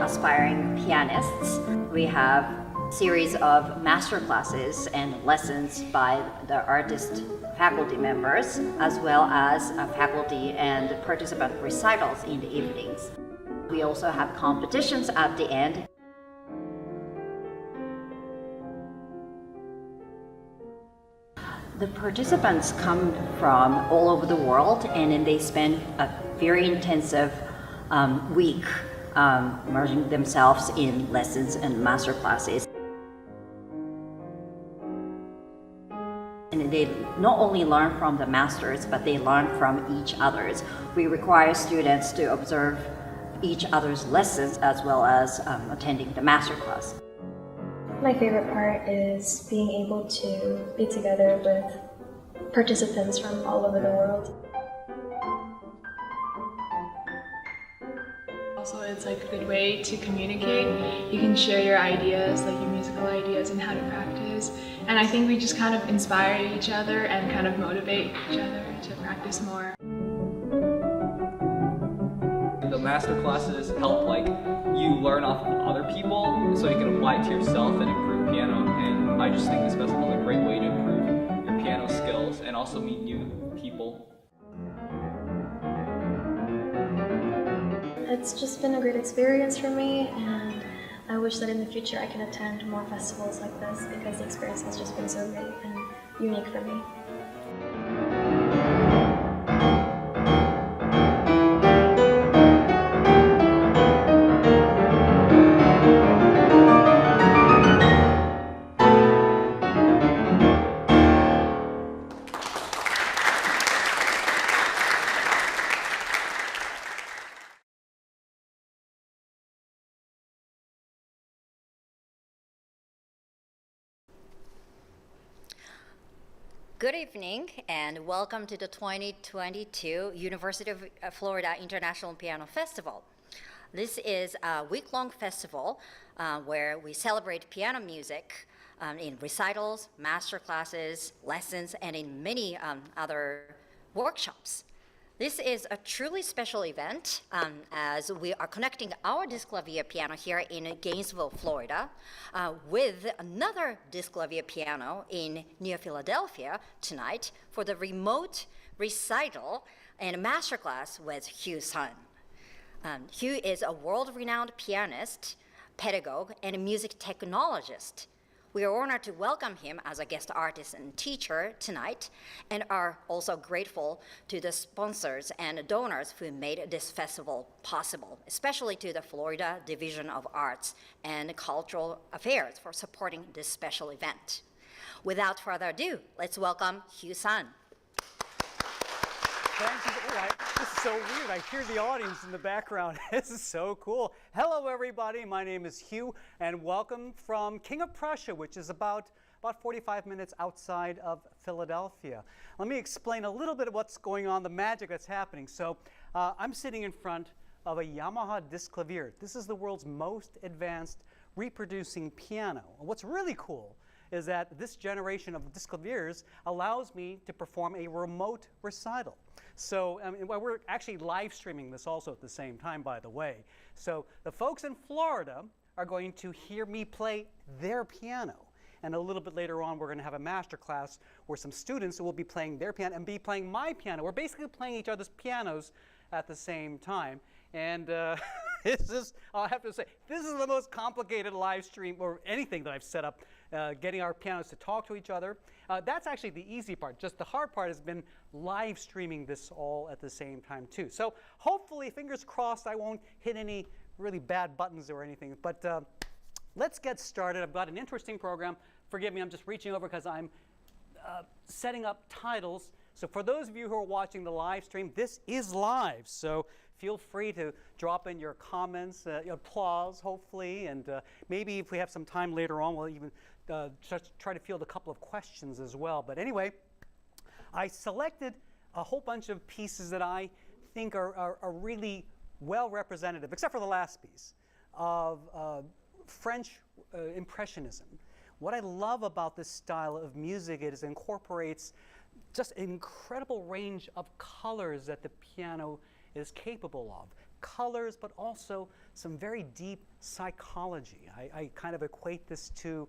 aspiring pianists. We have a series of master classes and lessons by the artist faculty members, as well as faculty and participant recitals in the evenings. We also have competitions at the end. The participants come from all over the world, and then they spend a very intensive week immersing themselves in lessons and master classes. And they not only learn from the masters, but they learn from each other's. We require students to observe each other's lessons as well as attending the master class. My favorite part is being able to be together with participants from all over the world. Also, it's like a good way to communicate. You can share your ideas, like your musical ideas and how to practice. And I think we just kind of inspire each other and kind of motivate each other to practice more. The master classes help you learn off of other people so you can apply it to yourself and improve piano. And I just think this festival is a great way to improve your piano skills and also meet new people. It's just been a great experience for me, and I wish that in the future I can attend more festivals like this because the experience has just been so great and unique for me. Good evening and welcome to the 2022 University of Florida International Piano Festival. This is a week-long festival where we celebrate piano music in recitals, master classes, lessons, and in many other workshops. This is a truly special event as we are connecting our Disklavier piano here in Gainesville, Florida, with another Disklavier piano in New Philadelphia tonight for the remote recital and masterclass with Hugh Sung. Hugh is a world-renowned pianist, pedagogue, and music technologist. We are honored to welcome him as a guest artist and teacher tonight, and are also grateful to the sponsors and donors who made this festival possible, especially to the Florida Division of Arts and Cultural Affairs for supporting this special event. Without further ado, let's welcome Hugh Sung. Thank you. This is so weird. I hear the audience in the background. This is so cool. Hello, everybody. My name is Hugh, and welcome from King of Prussia, which is about 45 minutes outside of Philadelphia. Let me explain a little bit of what's going on, the magic that's happening. So I'm sitting in front of a Yamaha Disklavier. This is the world's most advanced reproducing piano. And what's really cool is that this generation of Disklaviers allows me to perform a remote recital. So we're actually live streaming this also at the same time, by the way. So the folks in Florida are going to hear me play their piano. And a little bit later on, we're going to have a master class where some students will be playing their piano and be playing my piano. We're basically playing each other's pianos at the same time. And this is, I'll have to say, this is the most complicated live stream or anything that I've set up, getting our pianos to talk to each other. That's actually the easy part. Just the hard part has been live streaming this all at the same time, too. So hopefully, fingers crossed, I won't hit any really bad buttons or anything. But let's get started. I've got an interesting program. Forgive me, I'm just reaching over because I'm setting up titles. So for those of you who are watching the live stream, this is live. So feel free to drop in your comments, applause, hopefully, and maybe if we have some time later on, we'll even just try to field a couple of questions as well. But anyway, I selected a whole bunch of pieces that I think are really well representative, except for the last piece, of French Impressionism. What I love about this style of music is it incorporates just an incredible range of colors that the piano is capable of. colors, but also some very deep psychology. I kind of equate this to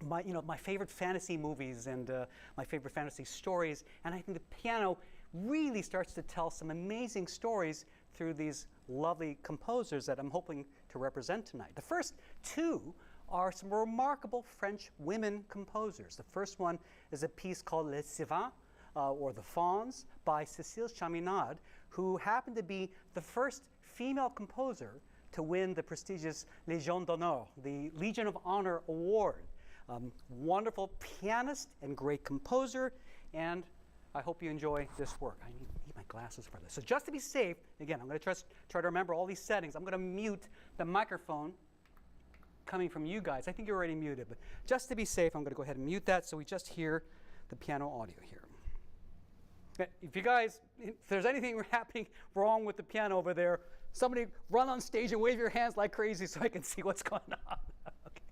my favorite fantasy movies and my favorite fantasy stories, and I think the piano really starts to tell some amazing stories through these lovely composers that I'm hoping to represent tonight. The first two are some remarkable French women composers. The first one is a piece called Les Sylvains, or The Fauns, by Cécile Chaminade, who happened to be the first female composer to win the prestigious Légion d'honneur, the Legion of Honor Award. Wonderful pianist and great composer, and I hope you enjoy this work. I need my glasses for this. So just to be safe, again, I'm going to try to remember all these settings. I'm going to mute the microphone coming from you guys. I think you're already muted, but just to be safe, I'm going to go ahead and mute that so we just hear the piano audio here. If there's anything happening wrong with the piano over there, somebody run on stage and wave your hands like crazy so I can see what's going on. Okay.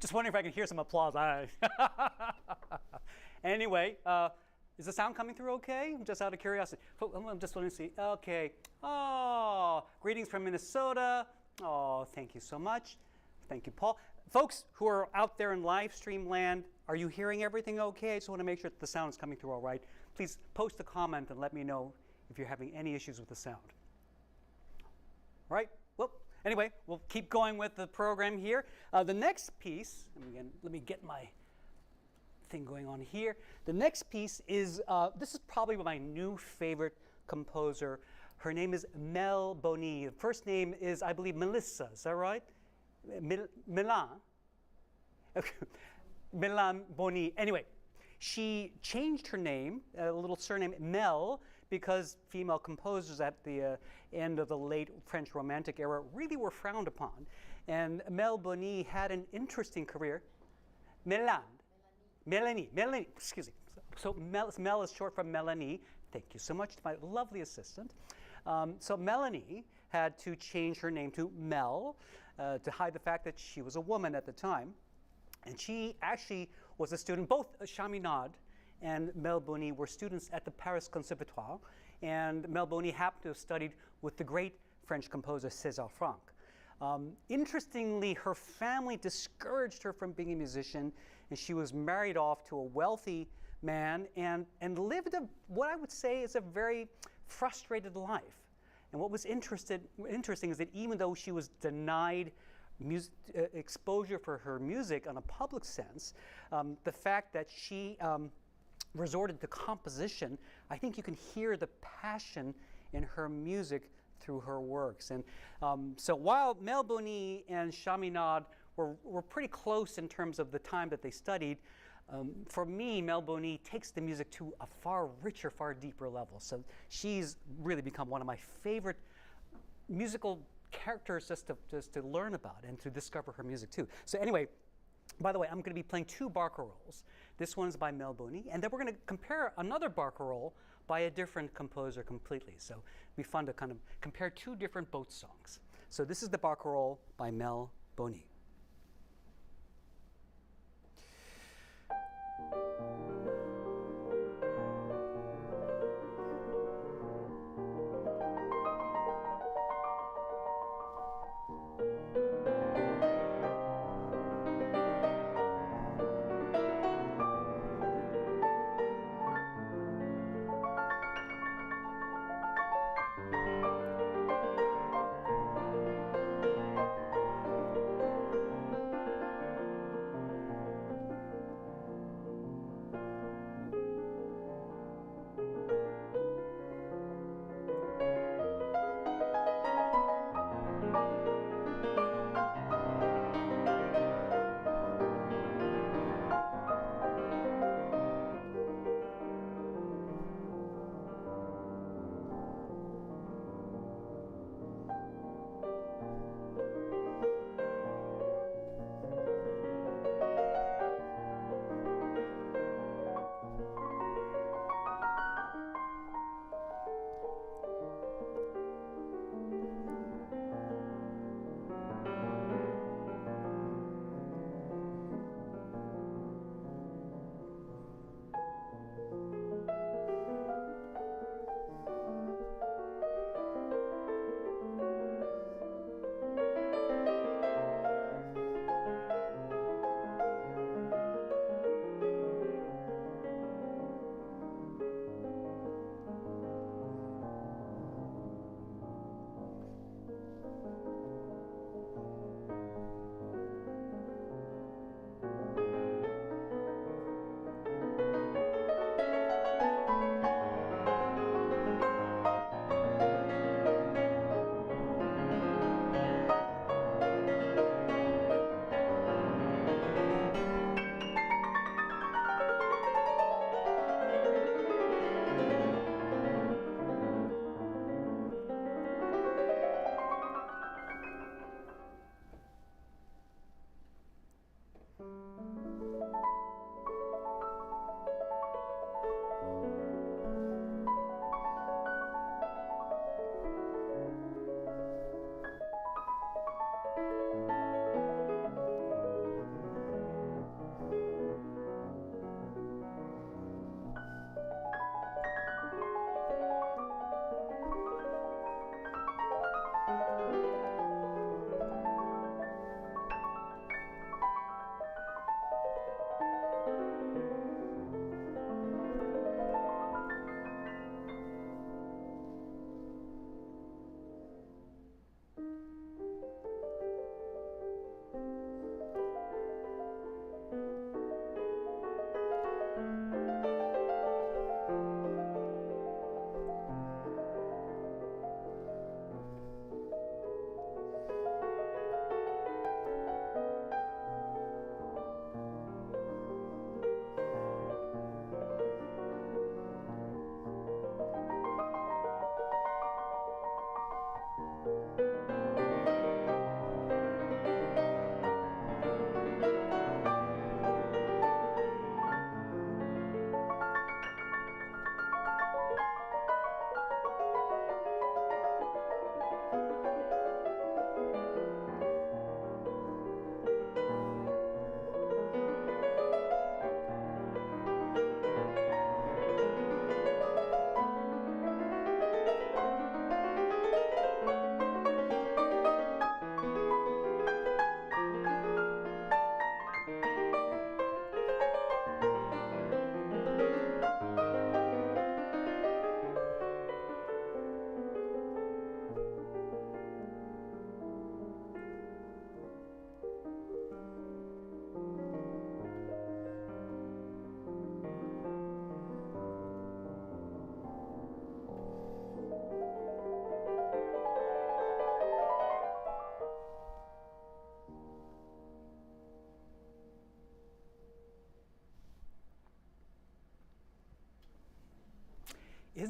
Just wondering if I can hear some applause. Anyway, is the sound coming through okay? Just out of curiosity. I'm just wanting to see. Okay. Oh, greetings from Minnesota. Oh, thank you so much. Thank you, Paul. Folks who are out there in live stream land, are you hearing everything okay? I just want to make sure that the sound is coming through all right. Please post a comment and let me know if you're having any issues with the sound. All right? Well, anyway, we'll keep going with the program here. The next piece, let me get my thing going on here. The next piece is, this is probably my new favorite composer. Her name is Mel Bonis. The first name is, I believe, Melissa. Is that right? Milan. Okay. Milan Bonis. Anyway, she changed her name, a little surname, Mel, because female composers at the end of the late French Romantic era really were frowned upon. And Mel Bonis had an interesting career. Melanie, excuse me. So Mel is short for Melanie. Thank you so much to my lovely assistant. So Melanie had to change her name to Mel to hide the fact that she was a woman at the time. And she actually was a student, both Chaminade and Mel Bonis were students at the Paris Conservatoire. And Mel Bonis happened to have studied with the great French composer César Franck. Interestingly, her family discouraged her from being a musician, and she was married off to a wealthy man and lived what I would say is a very frustrated life. And what was interesting is that even though she was denied exposure for her music on a public sense, the fact that she resorted to composition, I think you can hear the passion in her music through her works. And so while Mel Bonis and Chaminade were pretty close in terms of the time that they studied, for me, Mel Bonis takes the music to a far richer, far deeper level. So she's really become one of my favorite musical characters just to learn about and to discover her music too. So anyway, by the way, I'm going to be playing two barcarolles. This one's by Mel Bonis, and then we're going to compare another barcarolle by a different composer completely. So it'll be fun to kind of compare two different boat songs. So this is the barcarolle by Mel Bonis.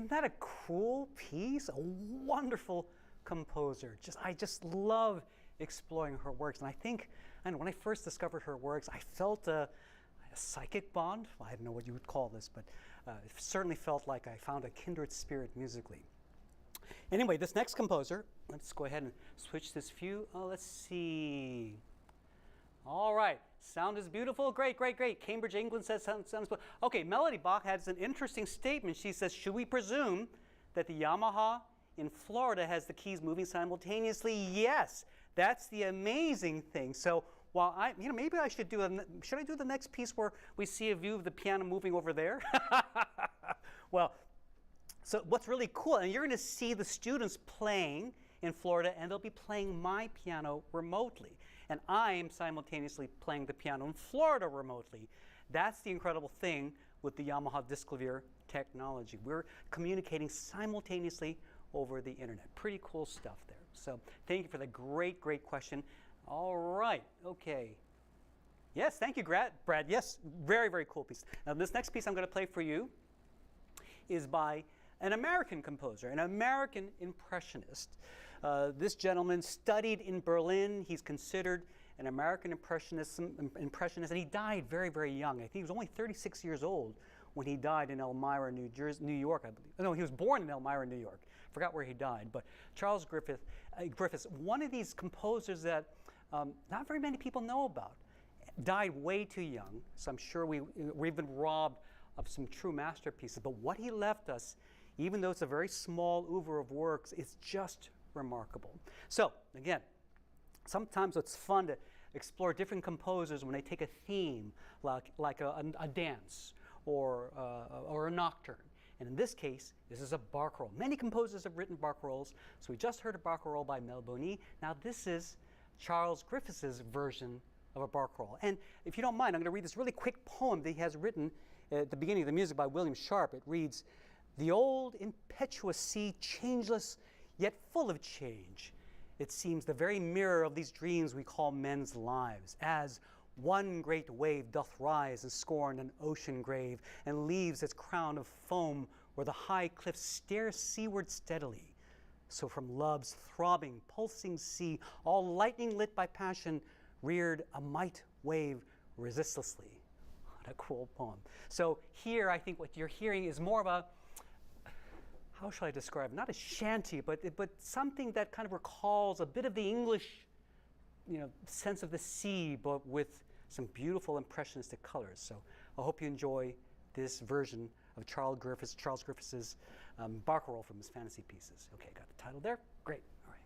Isn't that a cool piece? A wonderful composer. I just love exploring her works. And I think, and when I first discovered her works, I felt a psychic bond. Well, I don't know what you would call this, but it certainly felt like I found a kindred spirit musically. Anyway, this next composer, let's go ahead and switch this view. Let's see. All right, sound is beautiful. Great, great, great. Cambridge, England says sounds beautiful. Okay, Melody Bach has an interesting statement. She says, should we presume that the Yamaha in Florida has the keys moving simultaneously? Yes, that's the amazing thing. So while maybe I should should I do the next piece where we see a view of the piano moving over there? Well, so what's really cool, and you're going to see the students playing in Florida, and they'll be playing my piano remotely. And I am simultaneously playing the piano in Florida remotely. That's the incredible thing with the Yamaha Disklavier technology. We're communicating simultaneously over the internet. Pretty cool stuff there. So thank you for the great, great question. All right, okay. Yes, thank you, Brad. Yes, very, very cool piece. Now this next piece I'm going to play for you is by an American composer, an American impressionist. This gentleman studied in Berlin. He's considered an American impressionist, and he died very, very young. I think he was only 36 years old when he died in Elmira, New York, I believe. No, he was born in Elmira, New York. Forgot where he died. But Charles Griffes, one of these composers that not very many people know about, died way too young. So I'm sure we've been robbed of some true masterpieces. But what he left us, even though it's a very small oeuvre of works, is just remarkable. So again, sometimes it's fun to explore different composers when they take a theme, like a dance or a nocturne. And in this case, this is a barcarolle. Many composers have written barcarolles. So we just heard a barcarolle by Mel Bonis. Now this is Charles Griffes' version of a barcarolle. And if you don't mind, I'm going to read this really quick poem that he has written at the beginning of the music by William Sharp. It reads, "The old impetuous sea, changeless yet full of change. It seems the very mirror of these dreams we call men's lives, as one great wave doth rise and scorn an ocean grave, and leaves its crown of foam where the high cliffs stare seaward steadily. So from love's throbbing, pulsing sea, all lightning lit by passion, reared a might wave resistlessly." What a cool poem. So here, I think what you're hearing is more of a, how shall I describe it? Not a shanty, but something that kind of recalls a bit of the English, sense of the sea, but with some beautiful impressionistic colors. So I hope you enjoy this version of Charles Griffes' barcarolle from his fantasy pieces. Okay, got the title there? Great. All right.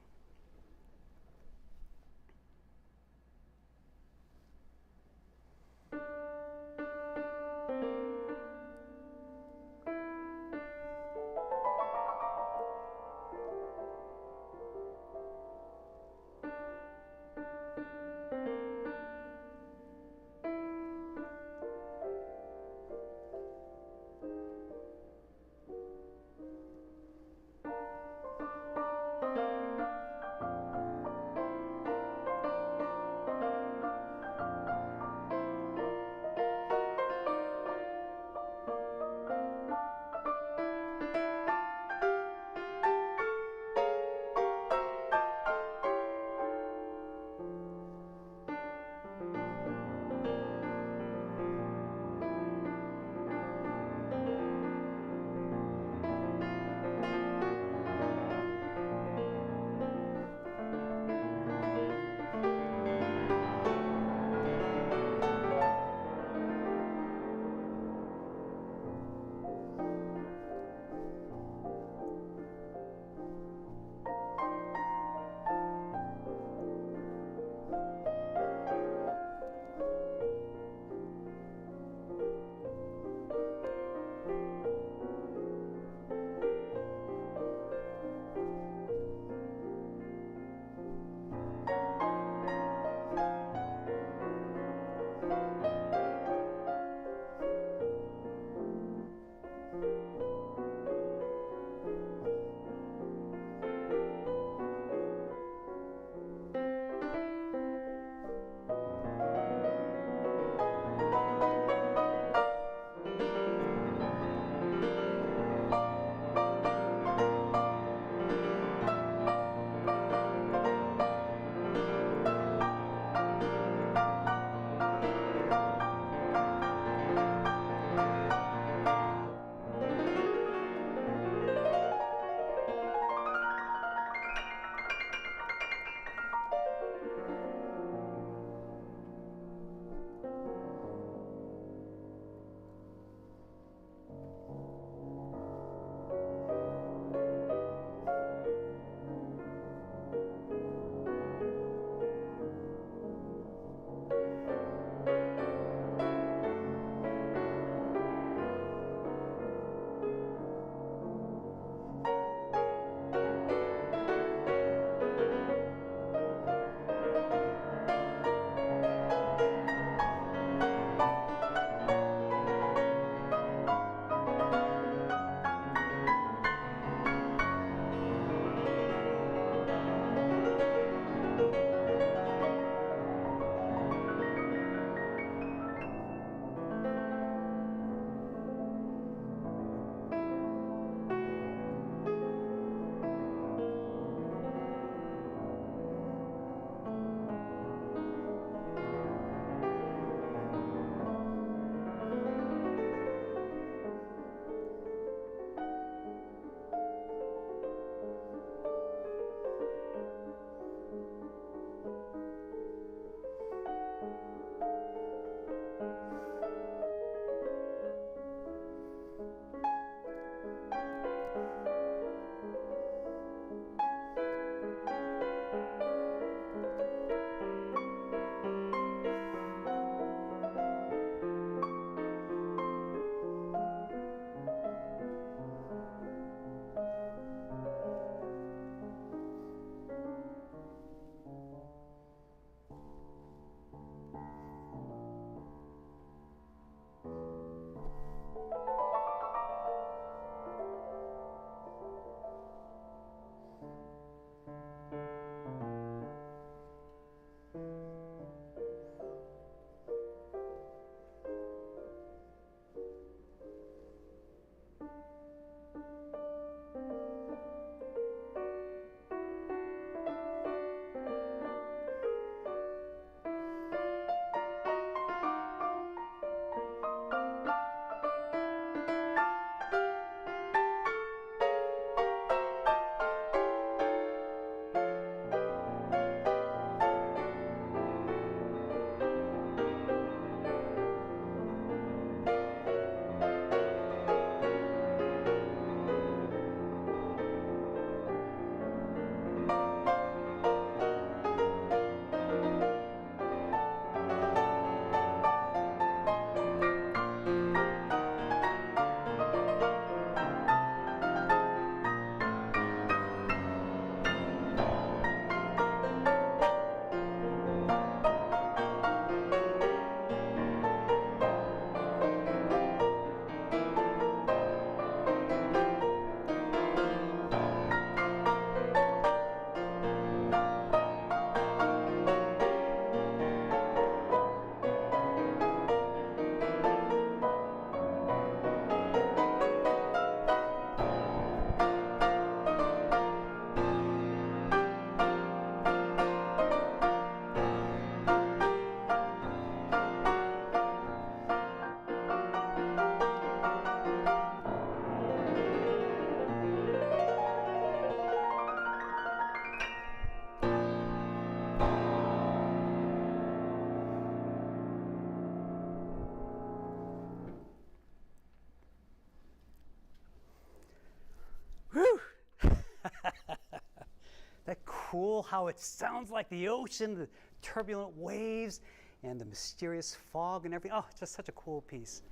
cool how it sounds like the ocean, the turbulent waves, and the mysterious fog and everything. Oh, just such a cool piece.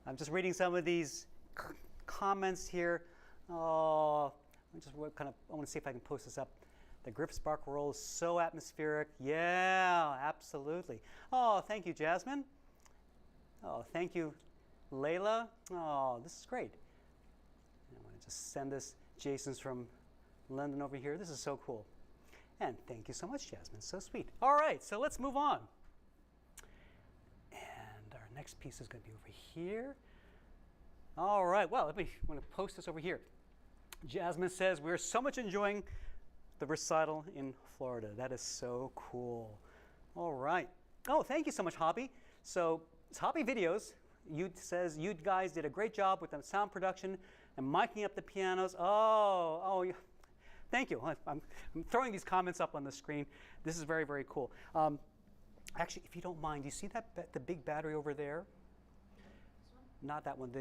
I'm just reading some of these comments here. Oh, I want to see if I can post this up. The Griffes bark roll is so atmospheric. Yeah, absolutely. Oh, thank you, Jasmine. Oh, thank you, Layla. Oh, this is great. I want to just send this. Jason's from London over here. This is so cool. And thank you so much, Jasmine. So sweet. All right, so let's move on. And our next piece is going to be over here. All right, well, I'm going to post this over here. Jasmine says, we're so much enjoying the recital in Florida. That is so cool. All right. Oh, thank you so much, Hobby. So it's Hobby Videos. Says you guys did a great job with the sound production and miking up the pianos. Oh, yeah. Thank you. I'm throwing these comments up on the screen. This is very, very cool. Actually, if you don't mind, you see the big battery over there? Not that one.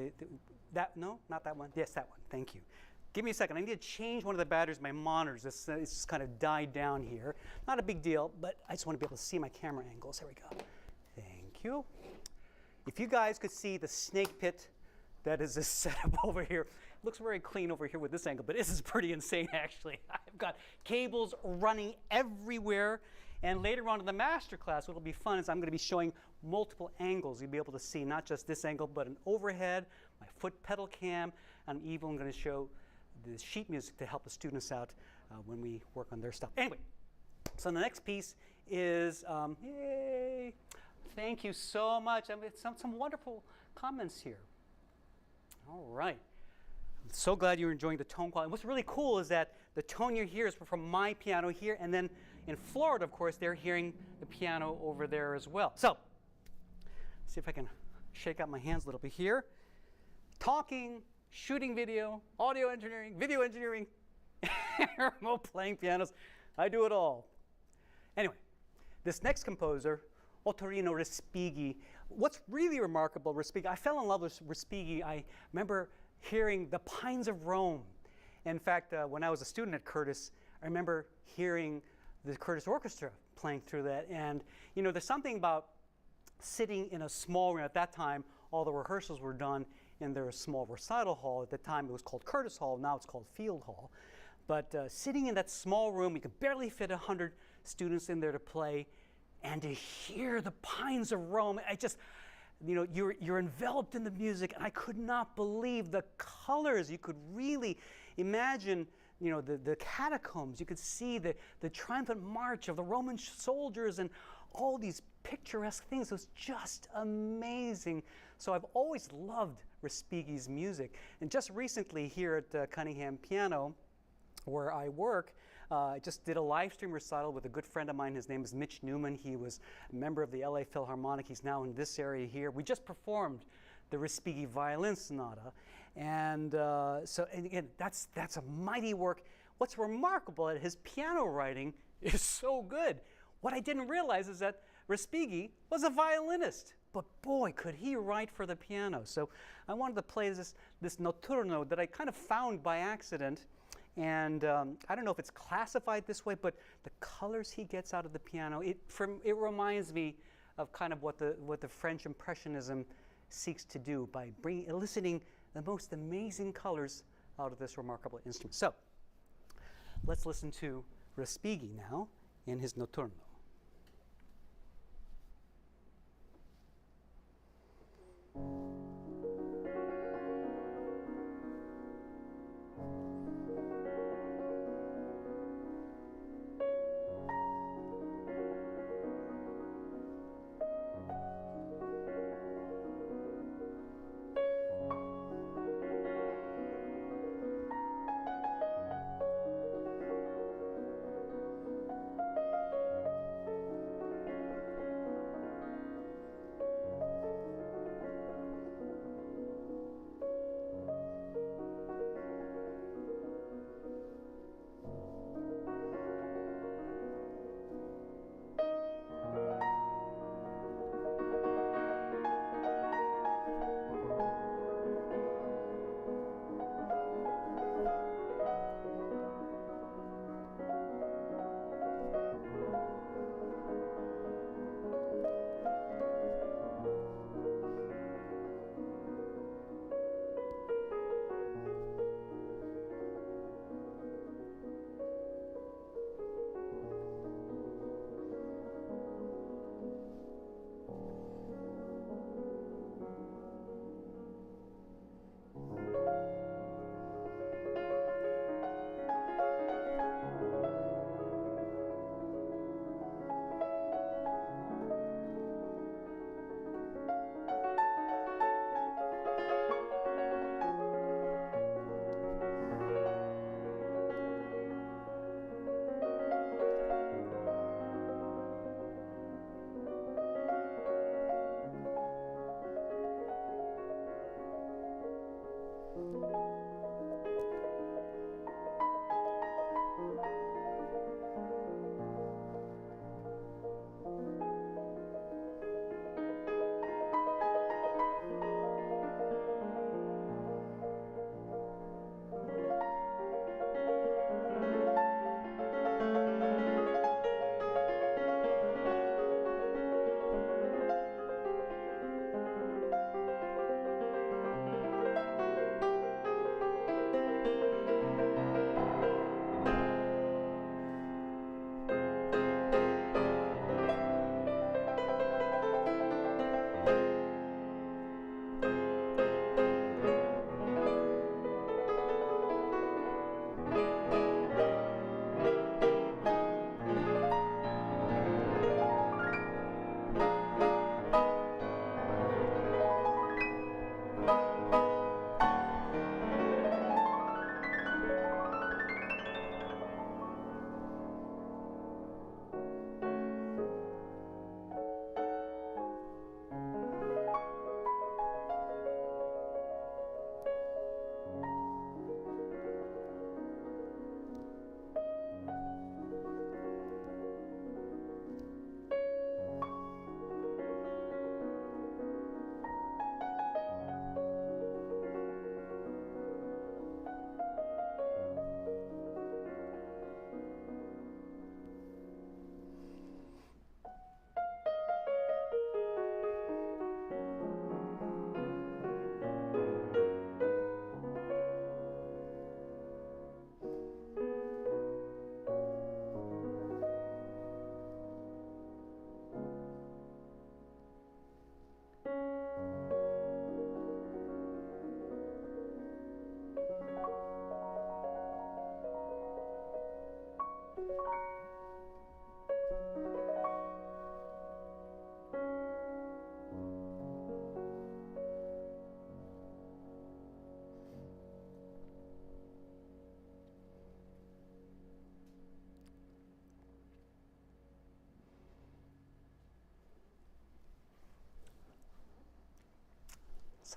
No, not that one. Yes, that one. Thank you. Give me a second. I need to change one of the batteries in my monitors. It's just kind of died down here. Not a big deal, but I just want to be able to see my camera angles. There we go. Thank you. If you guys could see the snake pit that is this setup over here. It looks very clean over here with this angle, but this is pretty insane, actually. I've got cables running everywhere. And later on in the masterclass, what will be fun is I'm going to be showing multiple angles. You'll be able to see not just this angle, but an overhead, my foot pedal cam, and I'm even going to show the sheet music to help the students out when we work on their stuff. Anyway, so the next piece is, yay, thank you so much. I mean, some wonderful comments here. All right. I'm so glad you're enjoying the tone quality. And what's really cool is that the tone you hear is from my piano here, and then in Florida, of course, they're hearing the piano over there as well. So, see if I can shake out my hands a little bit here. Talking, shooting video, audio engineering, video engineering, remote playing pianos. I do it all. Anyway, this next composer, Ottorino Respighi. What's really remarkable, Respighi, I fell in love with Respighi. I remember hearing The Pines of Rome. In fact, when I was a student at Curtis, I remember hearing the Curtis Orchestra playing through that. And, you know, there's something about sitting in a small room. At that time, all the rehearsals were done in their small recital hall. At the time, it was called Curtis Hall. Now it's called Field Hall. But sitting in that small room, you could barely fit 100 students in there to play. And to hear The Pines of Rome, I just, you know, you're enveloped in the music, and I could not believe the colors. You could really imagine, you know, the catacombs. You could see the triumphant march of the Roman soldiers and all these picturesque things. It was just amazing. So I've always loved Respighi's music. And just recently here at Cunningham Piano, where I work, I just did a live stream recital with a good friend of mine. His name is Mitch Newman. He was a member of the LA Philharmonic. He's now in this area here. We just performed the Respighi Violin Sonata. And and again, that's a mighty work. What's remarkable at his piano writing is so good. What I didn't realize is that Respighi was a violinist. But boy, could he write for the piano. So I wanted to play this Notturno that I kind of found by accident. And I don't know if it's classified this way, but the colors he gets out of the piano, it reminds me of kind of what the French Impressionism seeks to do by eliciting the most amazing colors out of this remarkable instrument. So let's listen to Respighi now in his Notturno.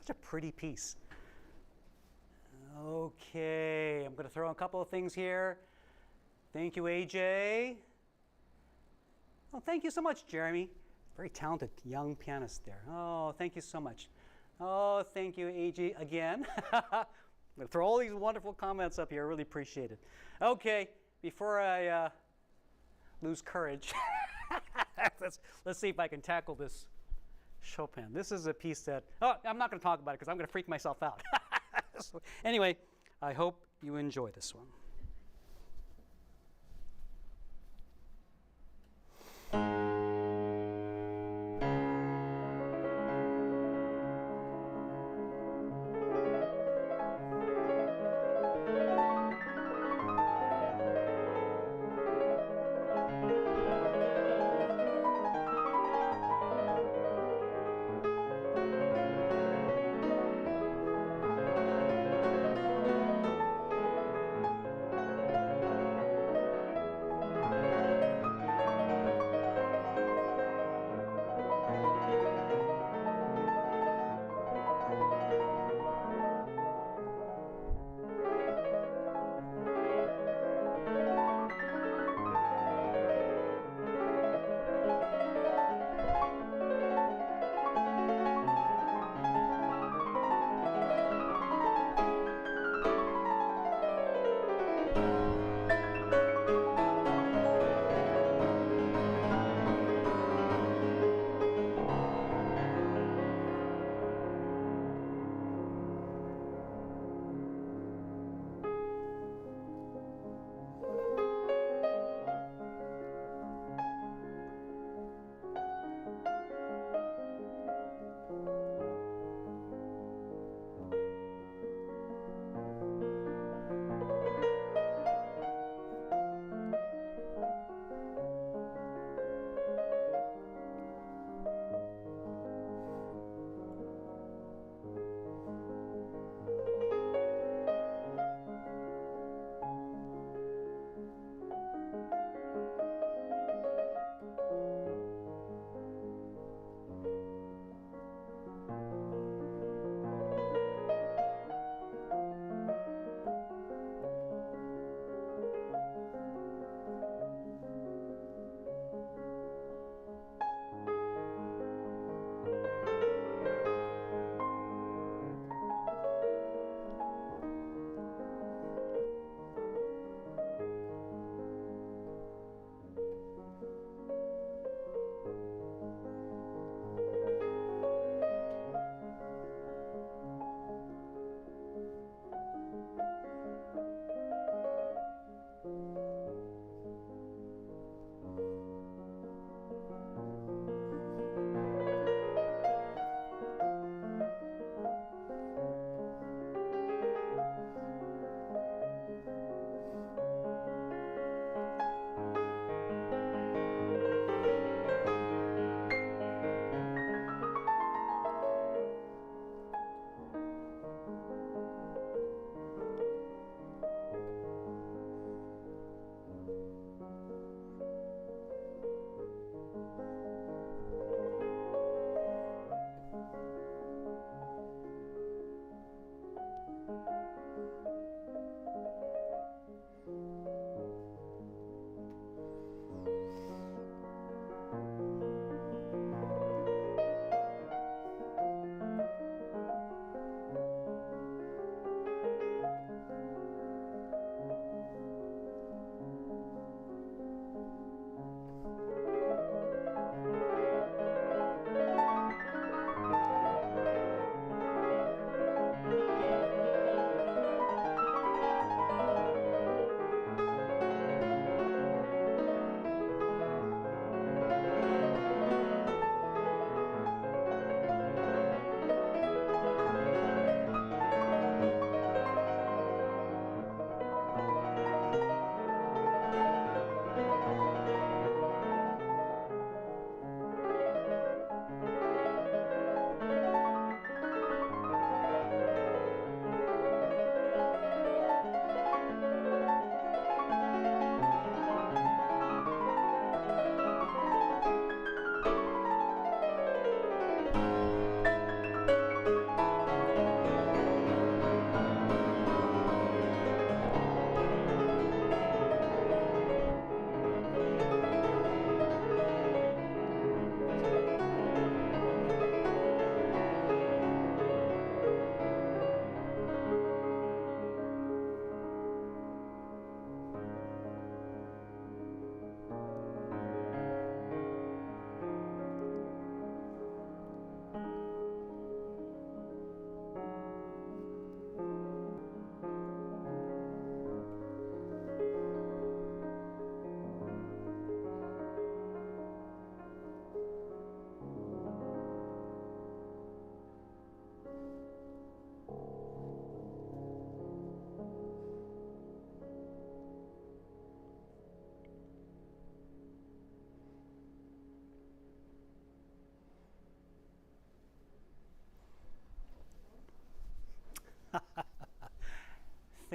such a pretty piece. Okay, I'm going to throw in a couple of things here. Thank you, AJ. Oh, thank you so much, Jeremy. Very talented young pianist there. Oh, thank you so much. Oh, thank you, AJ, again. I'm going to throw all these wonderful comments up here. I really appreciate it. Okay, before I lose courage, let's see if I can tackle this Chopin. This is a piece that, oh, I'm not going to talk about it because I'm going to freak myself out. So, anyway, I hope you enjoy this one.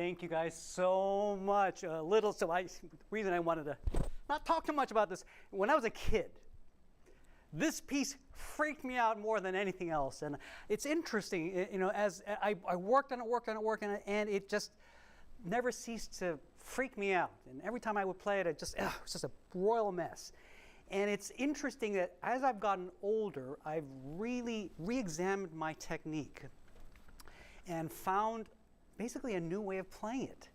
Thank you guys so much. The reason I wanted to not talk too much about this, when I was a kid, this piece freaked me out more than anything else. And it's interesting, as I worked on it, and it just never ceased to freak me out. And every time I would play it, it was just a royal mess. And it's interesting that as I've gotten older, I've really re-examined my technique and found basically a new way of playing it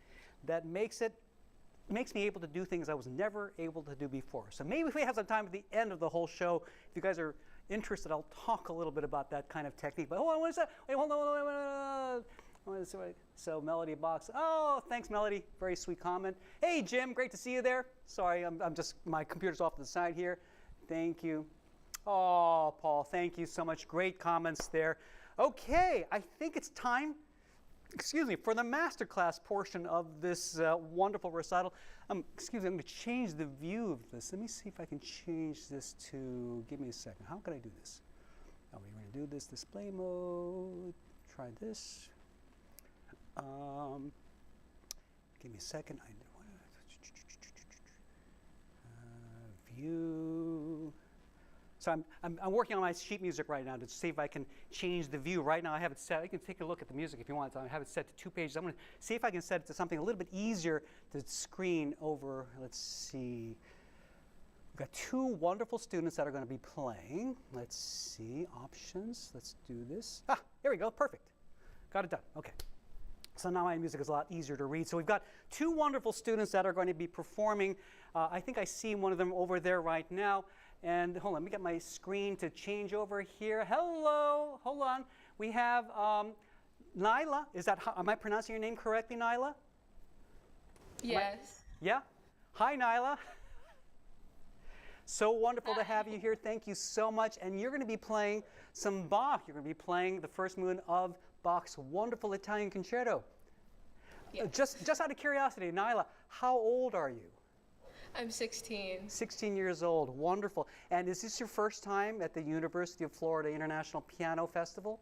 that makes me able to do things I was never able to do before. So maybe if we have some time at the end of the whole show, if you guys are interested, I'll talk a little bit about that kind of technique. But hold on, what is that? Wait, hold on. So Melody Box. Oh, thanks, Melody. Very sweet comment. Hey, Jim, great to see you there. Sorry, my computer's off to the side here. Thank you. Oh, Paul, thank you so much. Great comments there. Okay, I think it's time, for the masterclass portion of this wonderful recital. I'm going to change the view of this. Let me see if I can change this to, give me a second. How can I do this? Oh, we're going to do this display mode. Try this. Give me a second. View. So I'm working on my sheet music right now to see if I can change the view. Right now I have it set. You can take a look at the music if you want. So I have it set to 2 pages. I'm going to see if I can set it to something a little bit easier to screen over. Let's see. We've got 2 wonderful students that are going to be playing. Let's see. Options. Let's do this. Here we go. Perfect. Got it done. Okay. So now my music is a lot easier to read. So we've got 2 wonderful students that are going to be performing. I think I see one of them over there right now. And hold on, let me get my screen to change over here. Hello, hold on. We have Nyla. Am I pronouncing your name correctly, Nyla? Yes. Yeah? Hi, Nyla. So wonderful to have you here. Thank you so much. And you're going to be playing some Bach. You're going to be playing the first movement of Bach's wonderful Italian concerto. Yes. Just out of curiosity, Nyla, how old are you? I'm 16. 16 years old. Wonderful. And is this your first time at the University of Florida International Piano Festival?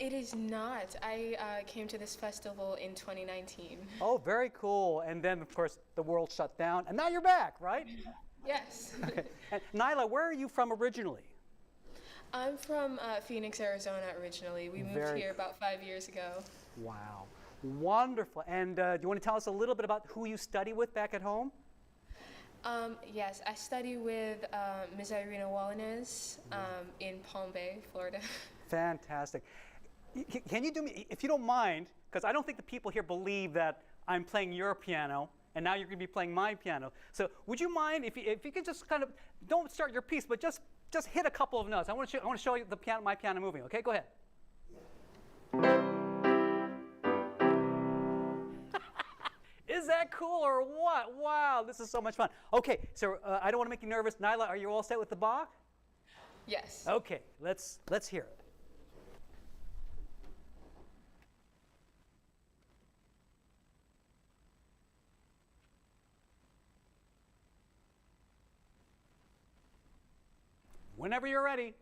It is not. I came to this festival in 2019. Oh, very cool. And then, of course, the world shut down. And now you're back, right? Yes. Okay. And Nyla, where are you from originally? I'm from Phoenix, Arizona originally. We moved here about 5 years ago. Wow. Wonderful. And do you want to tell us a little bit about who you study with back at home? Yes, I study with Ms. Irina Wallinez in Palm Bay, Florida. Fantastic. Can you do me, if you don't mind, because I don't think the people here believe that I'm playing your piano, and now you're going to be playing my piano. So would you mind if you could just kind of, don't start your piece, but just hit a couple of notes. I want to show you my piano moving. Okay, go ahead. Is that cool or what? Wow, this is so much fun. Okay, so I don't want to make you nervous. Nyla, are you all set with the Bach? Yes. Okay, let's hear it. Whenever you're ready.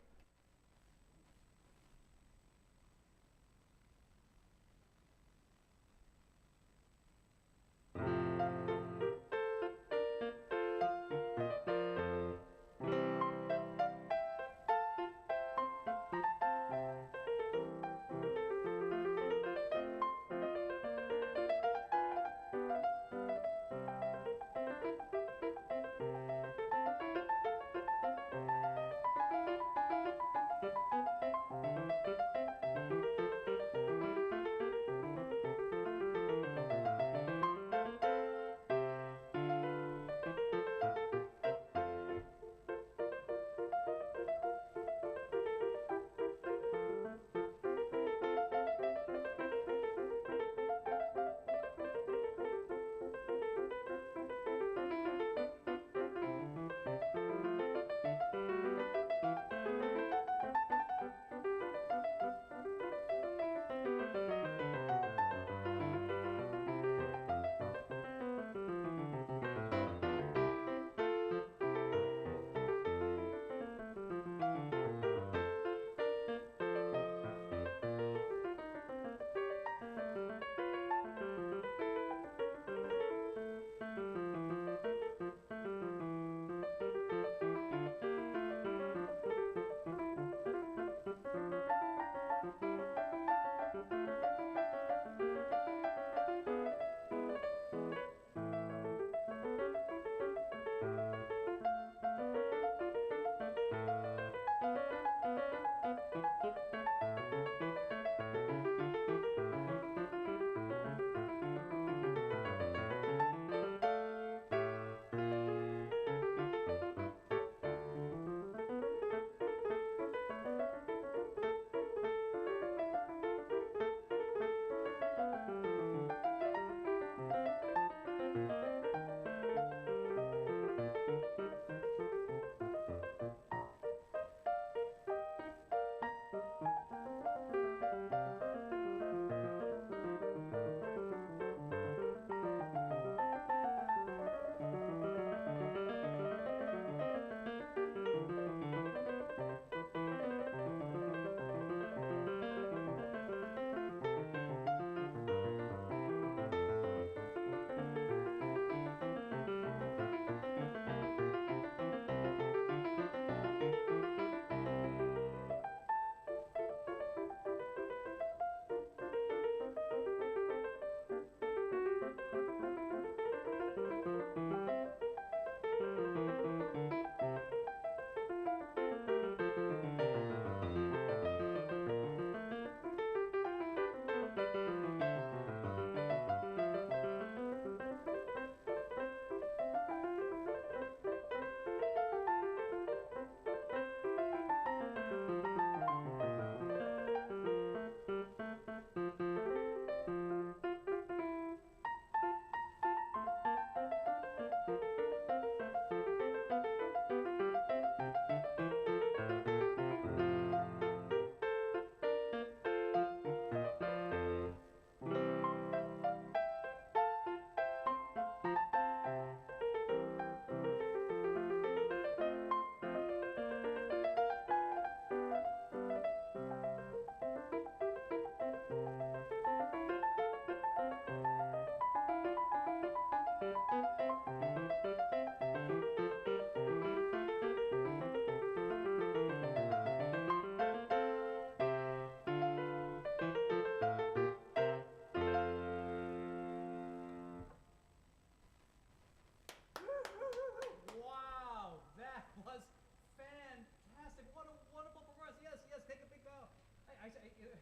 I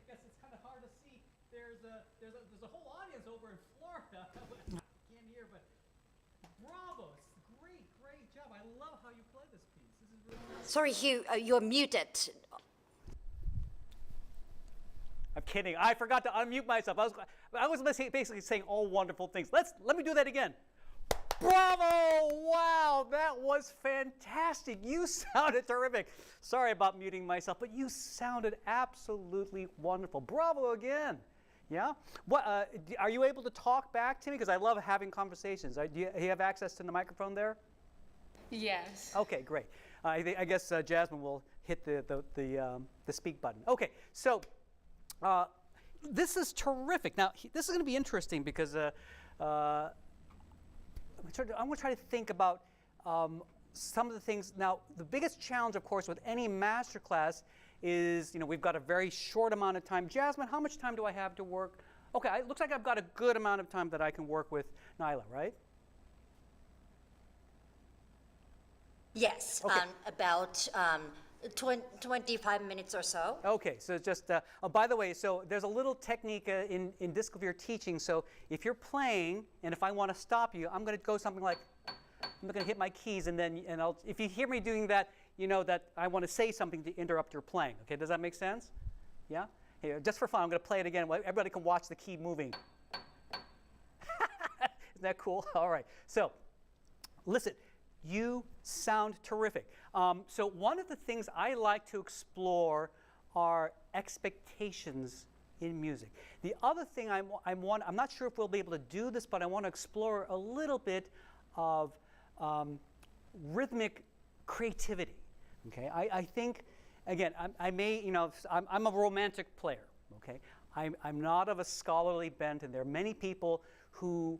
guess it's kind of hard to see. There's a whole audience over in Florida. Can't hear, but bravo! It's great job. I love how you play this piece. This is really nice. Sorry, Hugh, you're muted. I'm kidding. I forgot to unmute myself. I was basically saying all wonderful things. Let me do that again. Bravo! Wow, that was fantastic. You sounded terrific. Sorry about muting myself, but you sounded absolutely wonderful. Bravo again. Yeah? What, are you able to talk back to me? Because I love having conversations. Do you have access to the microphone there? Yes. Okay, great. I guess Jasmine will hit the speak button. Okay, so this is terrific. Now, this is going to be interesting because I'm going to try to think about some of the things. Now, the biggest challenge, of course, with any master class is, we've got a very short amount of time. Jasmine, how much time do I have to work? Okay, it looks like I've got a good amount of time that I can work with Nyla, right? Yes, Okay. about 25 minutes or so. Okay, so just, oh, by the way, so there's a little technique in Disklavier teaching. So if you're playing, and if I want to stop you, I'm going to go something like, I'm going to hit my keys, and then, if you hear me doing that, you know that I want to say something to interrupt your playing. Okay, does that make sense? Yeah? Here, just for fun, I'm going to play it again. Everybody can watch the key moving. Isn't that cool? All right. So, listen. You sound terrific. So one of the things I like to explore are expectations in music. The other thing I'm not sure if we'll be able to do this, but I want to explore a little bit of rhythmic creativity. Okay, I think, again, I'm a romantic player. Okay, I'm not of a scholarly bent, and there are many people who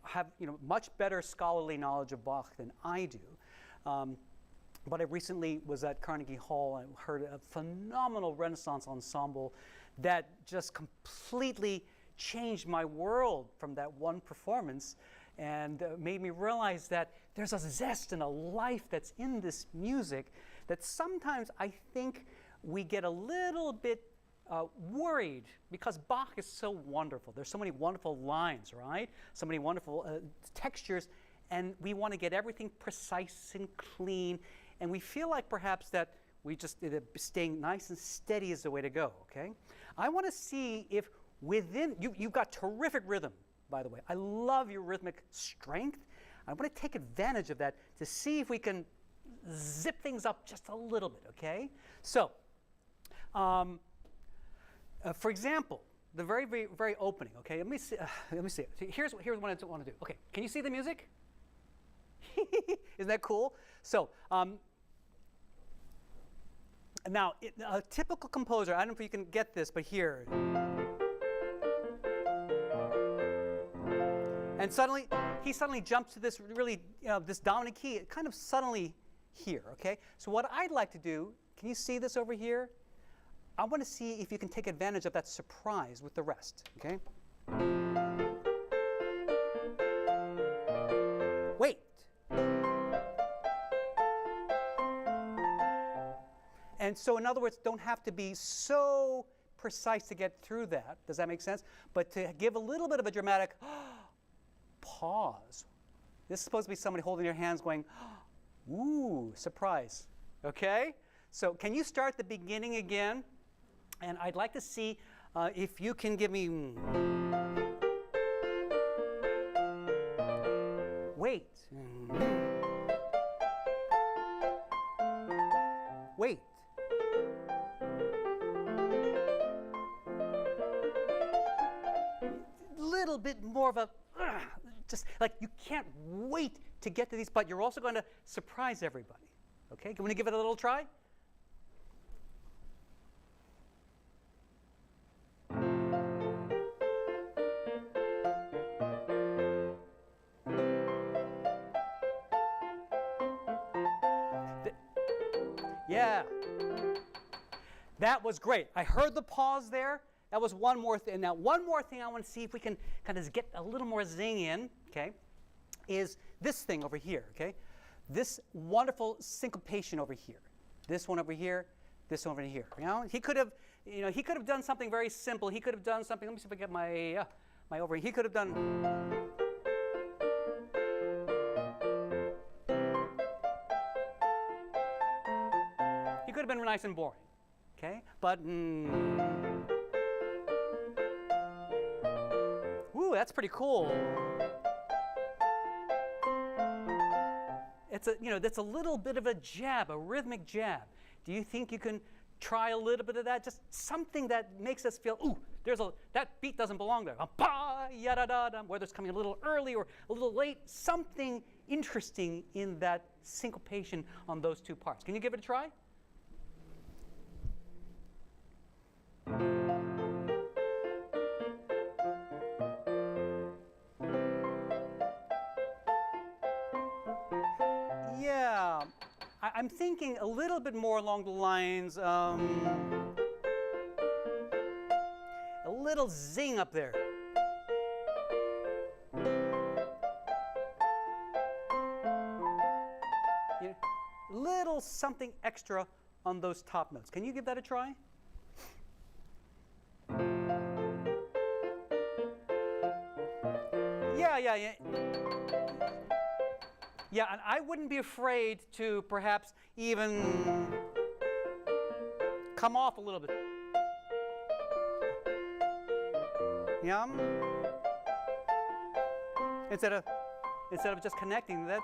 have much better scholarly knowledge of Bach than I do. But I recently was at Carnegie Hall and heard a phenomenal Renaissance ensemble that just completely changed my world from that one performance, and made me realize that there's a zest and a life that's in this music that sometimes I think we get a little bit worried because Bach is so wonderful. There's so many wonderful lines, right? So many wonderful textures, and we want to get everything precise and clean, and we feel like perhaps that we just staying nice and steady is the way to go. Okay, I want to see if within you've got terrific rhythm, by the way. I love your rhythmic strength. I want to take advantage of that to see if we can zip things up just a little bit. Okay, so. For example, the very, very, very opening. Okay, let me see. Here's what I want to do. Okay, can you see the music? Isn't that cool? So now, a typical composer. I don't know if you can get this, but here, and suddenly he jumps to this really this dominant key, kind of suddenly here. Okay, so what I'd like to do. Can you see this over here? I want to see if you can take advantage of that surprise with the rest, okay? Wait. And so, in other words, don't have to be so precise to get through that. Does that make sense? But to give a little bit of a dramatic pause. This is supposed to be somebody holding their hands going, ooh, surprise, okay? So can you start the beginning again? And I'd like to see if you can give me. Wait. Wait. Little bit more of a. Just like you can't wait to get to these, but you're also going to surprise everybody. Okay? Can we give it a little try? Yeah, that was great. I heard the pause there. That was one more thing. Now, one more thing I want to see if we can kind of get a little more zing in, okay, is this thing over here, okay? This wonderful syncopation over here. This one over here, this one over here. You know, he could have, you know, he could have done something very simple. He could have done something. Let me see if I get my my over. He could have done. He could have been nice and boring, okay? But ooh, that's pretty cool. It's a, you know, that's a little bit of a jab, a rhythmic jab. Do you think you can try a little bit of that? Just something that makes us feel, ooh, that beat doesn't belong there. Whether it's coming a little early or a little late, something interesting in that syncopation on those two parts. Can you give it a try? Yeah, I'm thinking a little bit more along the lines, a little zing up there. Yeah, little something extra on those top notes. Can you give that a try? Yeah. Yeah, and I wouldn't be afraid to perhaps even come off a little bit. Yeah. Instead of just connecting that.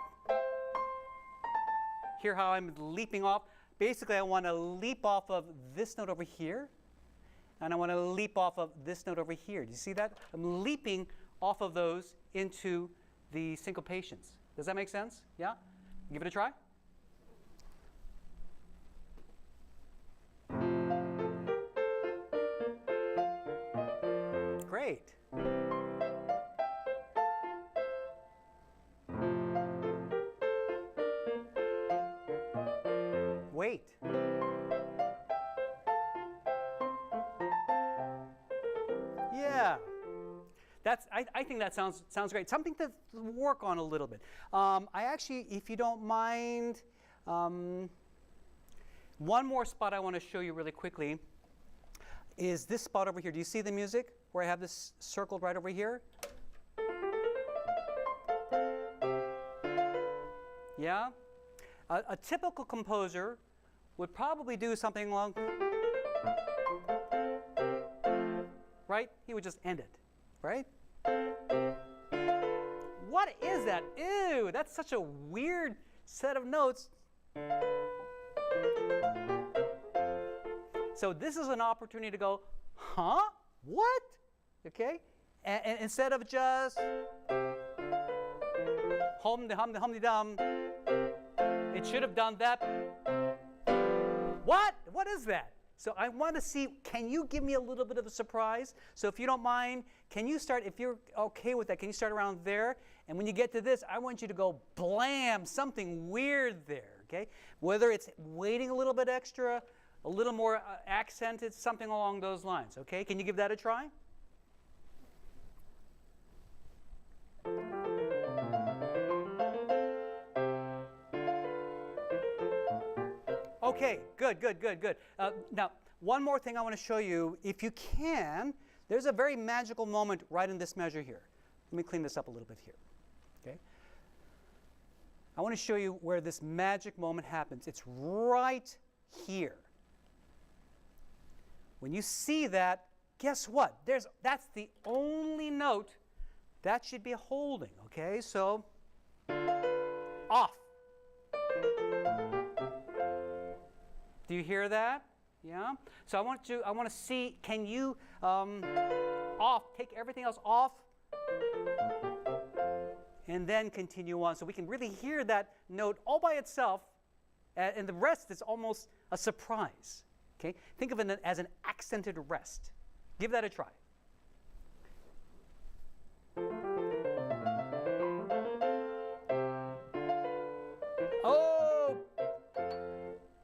Hear how I'm leaping off? Basically, I want to leap off of this note over here, and I want to leap off of this note over here. Do you see that? I'm leaping off of those into the syncopations. Does that make sense? Yeah? Give it a try. Great. Wait. Yeah. I think that sounds great. Something to work on a little bit. I actually, if you don't mind, one more spot I want to show you really quickly is this spot over here. Do you see the music where I have this circled right over here? Yeah? A typical composer would probably do something along, right? He would just end it, right? What is that? Ew, that's such a weird set of notes. So this is an opportunity to go, huh? What? Okay? And instead of just hum-de-hum-de-hum-de-dum, it should have done that. What? What is that? So I want to see, can you give me a little bit of a surprise? So if you don't mind, can you start, if you're okay with that, can you start around there? And when you get to this, I want you to go blam, something weird there, okay? Whether it's waiting a little bit extra, a little more accented, something along those lines, okay? Can you give that a try? Okay, good. Now, one more thing I want to show you. If you can, there's a very magical moment right in this measure here. Let me clean this up a little bit here. Okay? I want to show you where this magic moment happens. It's right here. When you see that, guess what? That's the only note that should be holding. Okay? So, off. Do you hear that? Yeah. So I want to see. Can you off? Take everything else off, and then continue on. So we can really hear that note all by itself, and the rest is almost a surprise. Okay. Think of it as an accented rest. Give that a try.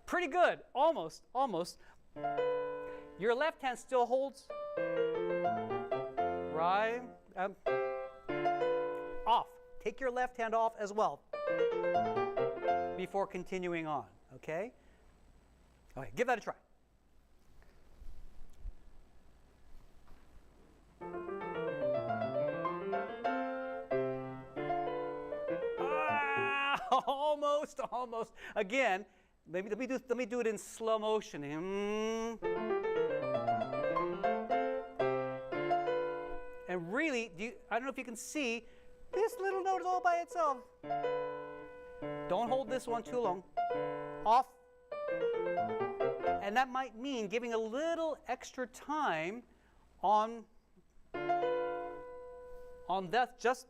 Pretty good, almost. Your left hand still holds, right? Off. Take your left hand off as well before continuing on, okay? Okay, give that a try. Almost, almost. Again, let me do it in slow motion. And really, I don't know if you can see, this little note is all by itself. Don't hold this one too long. Off. And that might mean giving a little extra time on that, just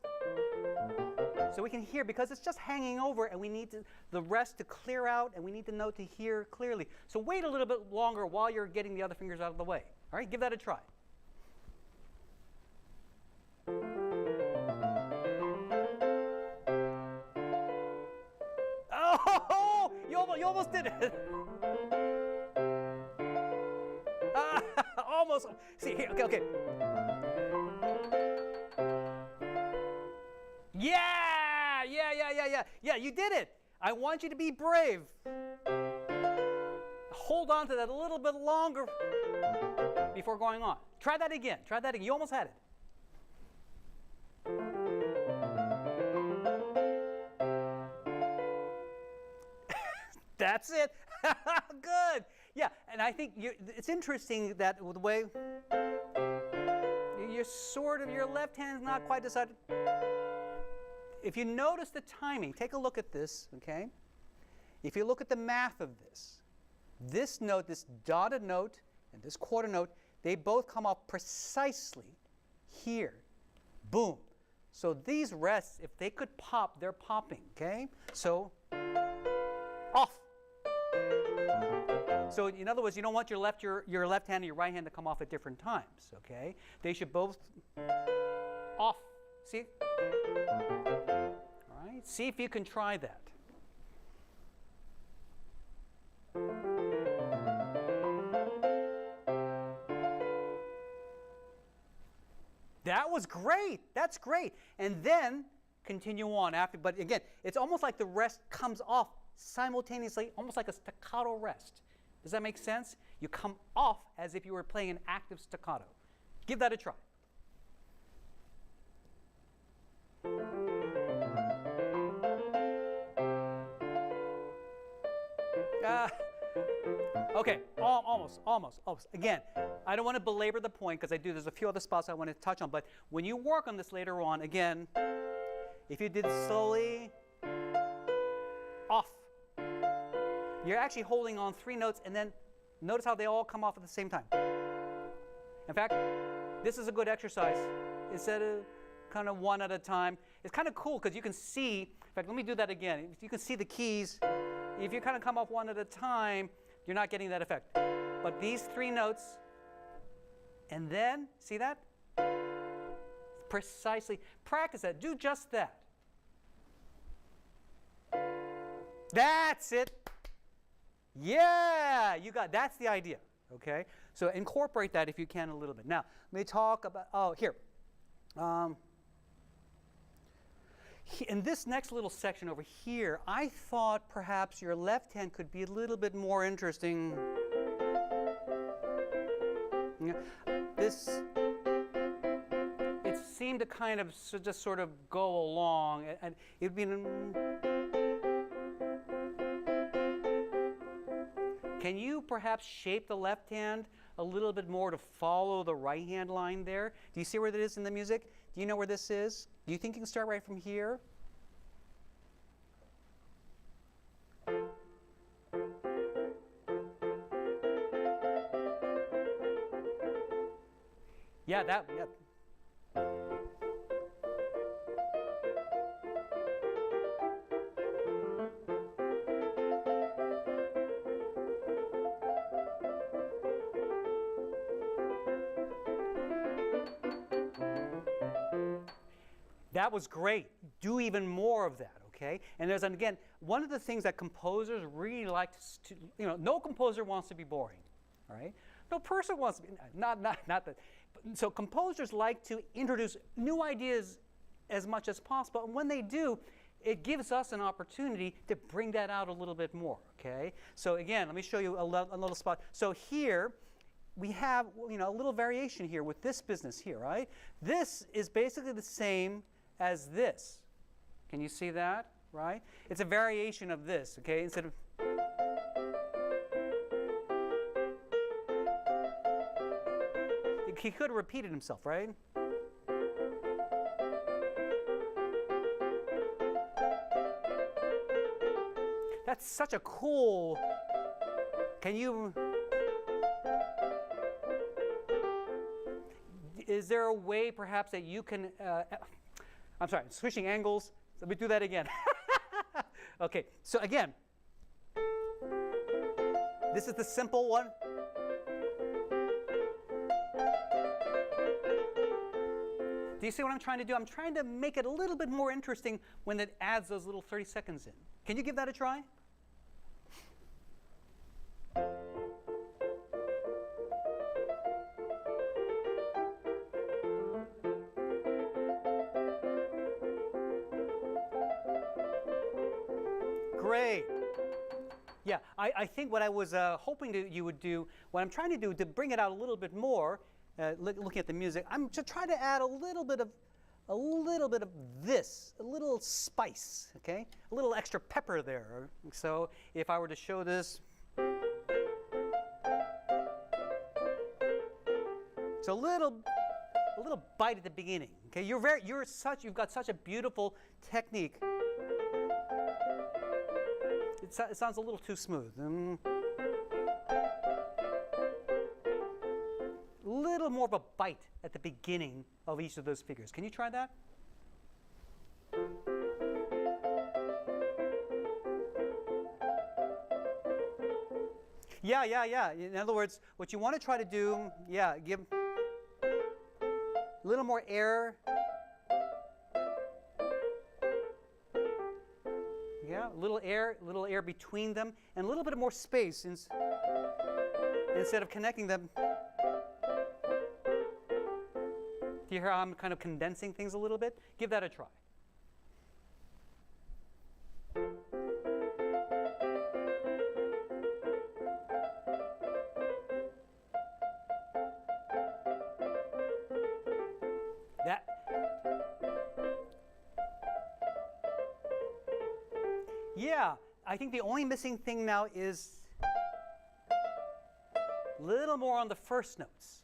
so we can hear, because it's just hanging over and we need the rest to clear out, and we need the note to hear clearly. So wait a little bit longer while you're getting the other fingers out of the way. All right, give that a try. Oh, you almost did it. Almost. See here. Okay. Yeah, you did it. I want you to be brave. Hold on to that a little bit longer before going on. Try that again. You almost had it. That's it. Good. Yeah, and I think it's interesting that the way your left hand's not quite decided. If you notice the timing, take a look at this, okay? If you look at the math of this note, this dotted note, and this quarter note, they both come off precisely here. Boom. So these rests, if they could pop, they're popping, okay? So, off. So in other words, you don't want your left hand and your right hand to come off at different times, okay? They should both off. See? All right, see if you can try that. That was great. That's great. And then continue on after. But again, it's almost like the rest comes off simultaneously, almost like a staccato rest. Does that make sense? You come off as if you were playing an active staccato. Give that a try. Okay, almost. Again, I don't want to belabor the point because there's a few other spots I want to touch on, but when you work on this later on, again, if you did it slowly, off. You're actually holding on 3 notes, and then notice how they all come off at the same time. In fact, this is a good exercise. Instead of kind of one at a time, it's kind of cool because you can see, in fact, let me do that again. You can see the keys. If you kind of come off one at a time, you're not getting that effect. But these 3 notes, and then, see that? Precisely. Practice that. Do just that. That's it. Yeah, that's the idea, okay? So incorporate that if you can a little bit. Now, let me talk about, here. In this next little section over here, I thought perhaps your left hand could be a little bit more interesting. It seemed to kind of just sort of go along, and it'd be. Can you perhaps shape the left hand a little bit more to follow the right hand line there? Do you see where that is in the music? Do you know where this is? Do you think you can start right from here? Yeah, yeah. That was great. Do even more of that, okay? And again, one of the things that composers really like to, no composer wants to be boring, all right? No person wants to be, not that. So composers like to introduce new ideas as much as possible, and when they do, it gives us an opportunity to bring that out a little bit more, okay? So again, let me show you a little spot. So here, we have a little variation here with this business here, right? This is basically the same as this. Can you see that? right? It's a variation of this, okay? Instead of he could have repeated himself, right? That's such a cool. Can you? Is there a way perhaps that you can, I'm sorry, switching angles. Let me do that again. Okay, so again, this is the simple one. Do you see what I'm trying to do? I'm trying to make it a little bit more interesting when it adds those little 30 seconds in. Can you give that a try? Great. Yeah, I think what I was hoping you would do, what I'm trying to do to bring it out a little bit more, looking at the music, I'm to try to add a little bit of this, a little spice, okay? A little extra pepper there. So if I were to show this, it's a little bite at the beginning, okay? You've got such a beautiful technique. It sounds a little too smooth. A little more of a bite at the beginning of each of those figures. Can you try that? Yeah. In other words, what you want to try to do, give a little more air. Yeah, a little air between them, and a little bit more space instead of connecting them. Do you hear how I'm kind of condensing things a little bit? Give that a try. Yeah, I think the only missing thing now is a little more on the first notes.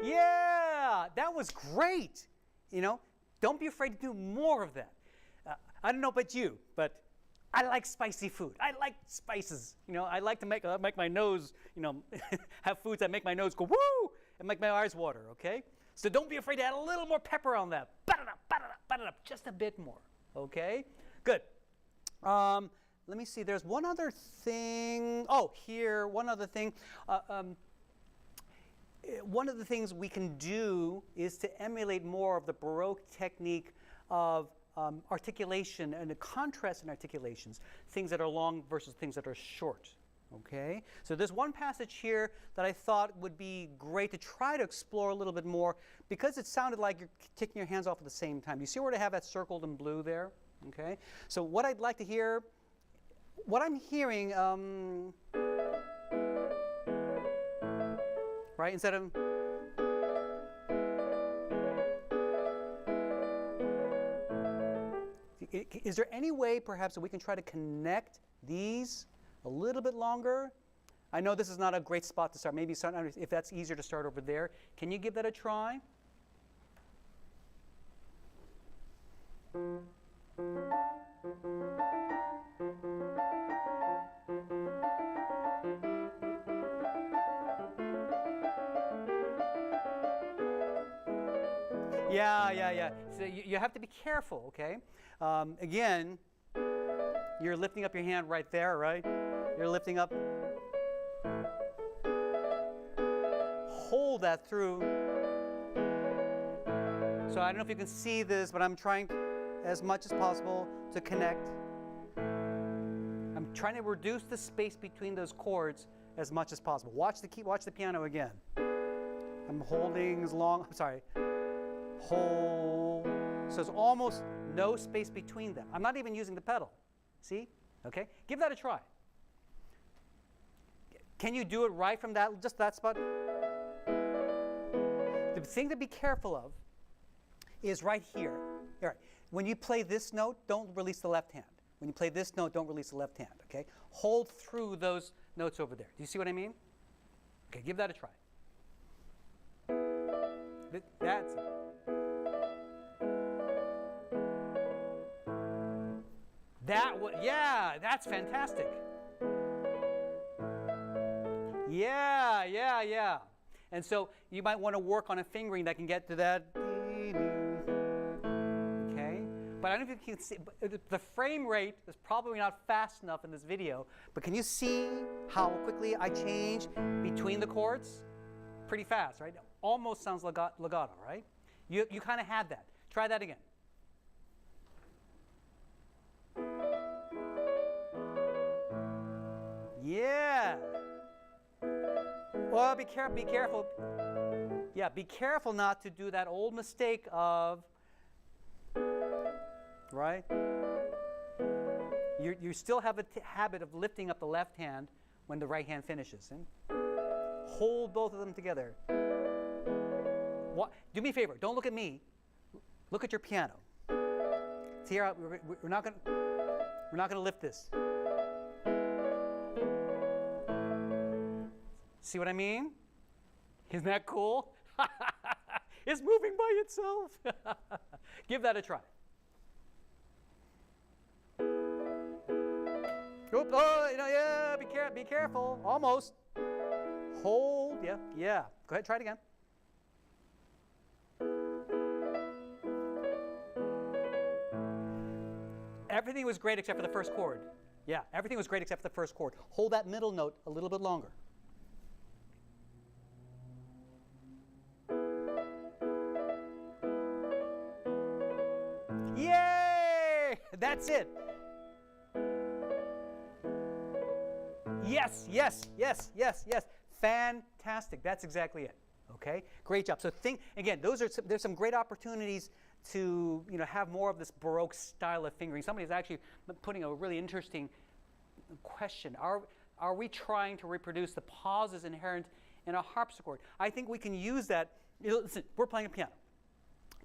Yeah, that was great. You know, don't be afraid to do more of that. I don't know about you, but I like spicy food. I like spices. You know, I like to make my nose, have foods that make my nose go woo and make my eyes water, okay? So don't be afraid to add a little more pepper on that. Bat it up, just a bit more, okay? Good. Let me see, there's one other thing. Oh, here, one other thing. One of the things we can do is to emulate more of the Baroque technique of articulation and the contrast in articulations, things that are long versus things that are short, okay? So there's one passage here that I thought would be great to try to explore a little bit more because it sounded like you're taking your hands off at the same time. You see where I have that circled in blue there, okay? So what I'd like to hear, what I'm hearing, right, instead of, is there any way perhaps that we can try to connect these a little bit longer? I know this is not a great spot to start. Maybe if that's easier to start over there. Can you give that a try? Yeah. So you have to be careful, okay? Again, you're lifting up your hand right there, right? You're lifting up. Hold that through. So I don't know if you can see this, but I'm trying as much as possible to connect. I'm trying to reduce the space between those chords as much as possible. Watch the piano again. I'm holding as long. I'm sorry. Hold. So there's almost no space between them. I'm not even using the pedal. See? Okay, give that a try. Can you do it right from that, just that spot? The thing to be careful of is right here. All right. When you play this note, don't release the left hand. When you play this note, don't release the left hand, okay? Hold through those notes over there. Do you see what I mean? Okay, give that a try. That's it. Yeah, that's fantastic. Yeah. And so you might want to work on a fingering that can get to that. Okay? But I don't know if you can see, the frame rate is probably not fast enough in this video, but can you see how quickly I change between the chords? Pretty fast, right? Almost sounds legato, right? You kind of had that. Try that again. Yeah. Well, be careful. Yeah, be careful not to do that old mistake of, right? You still have a habit of lifting up the left hand when the right hand finishes. And hold both of them together. Do me a favor. Don't look at me. Look at your piano. See here, we're not going to lift this. See what I mean? Isn't that cool? It's moving by itself. Give that a try. Oops, oh, yeah, be careful. Almost. Hold, yeah. Go ahead, try it again. Everything was great except for the first chord. Yeah, everything was great except for the first chord. Hold that middle note a little bit longer. Yay! That's it. Yes. Fantastic. That's exactly it. Okay? Great job. So again, there's some great opportunities to have more of this Baroque style of fingering. Somebody's actually putting a really interesting question. Are we trying to reproduce the pauses inherent in a harpsichord? I think we can use that. Listen, we're playing a piano.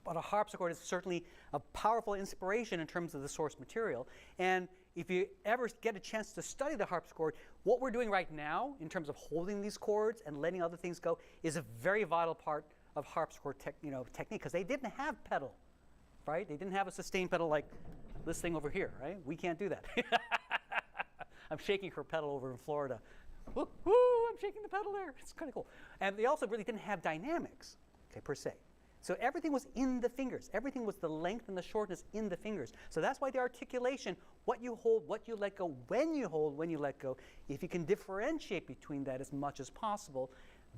But a harpsichord is certainly a powerful inspiration in terms of the source material. And if you ever get a chance to study the harpsichord, what we're doing right now in terms of holding these chords and letting other things go is a very vital part of harpsichord technique, because they didn't have pedal, right? They didn't have a sustain pedal like this thing over here, right? We can't do that. I'm shaking her pedal over in Florida. Woo, I'm shaking the pedal there. It's kind of cool. And they also really didn't have dynamics, per se. So everything was in the fingers. Everything was the length and the shortness in the fingers. So that's why the articulation, what you hold, what you let go, when you hold, when you let go, if you can differentiate between that as much as possible,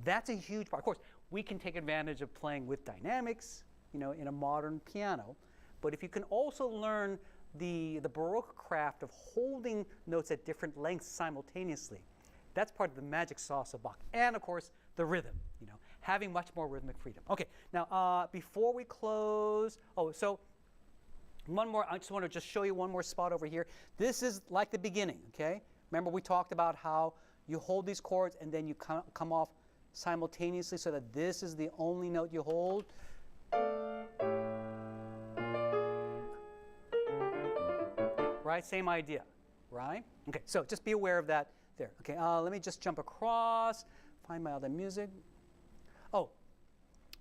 that's a huge part. Of course, we can take advantage of playing with dynamics, in a modern piano. But if you can also learn the Baroque craft of holding notes at different lengths simultaneously, that's part of the magic sauce of Bach. And of course, the rhythm, having much more rhythmic freedom. Okay, now before we close, so one more, I just want to show you one more spot over here. This is like the beginning, okay? Remember we talked about how you hold these chords and then you come off simultaneously so that this is the only note you hold. Right, same idea, right? Okay, so just be aware of that there. Okay, let me just jump across, find my other music.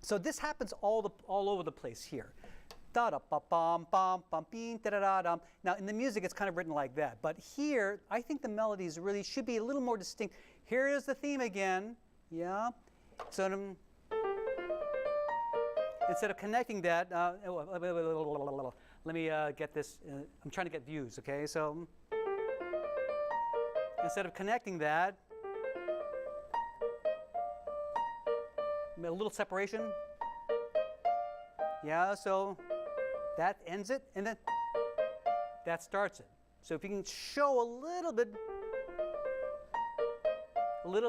So this happens all over the place here. Da da ba bum bum bum bean da da da dum. Now in the music it's kind of written like that, but here I think the melodies really should be a little more distinct. Here is the theme again, yeah. So instead of connecting that, let me get this. I'm trying to get views, okay? So instead of connecting that. A little separation. Yeah, so that ends it, and then that starts it. So if you can show a little bit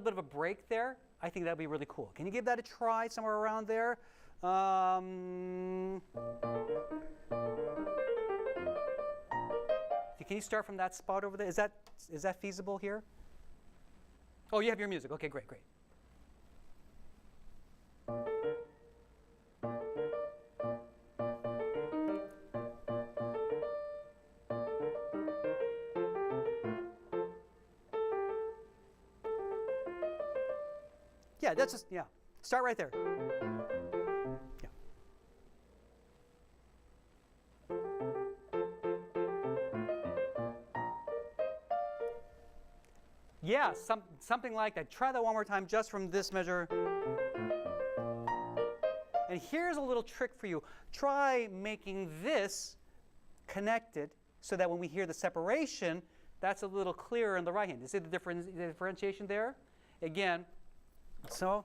of a break there, I think that'd be really cool. Can you give that a try somewhere around there? Can you start from that spot over there? Is that feasible here? Oh, you have your music. Okay, great, great. Yeah, that's just, yeah. Start right there. Yeah. Yeah, something like that. Try that one more time just from this measure. And here's a little trick for you. Try making this connected so that when we hear the separation, that's a little clearer in the right hand. You see the differentiation there? Again, so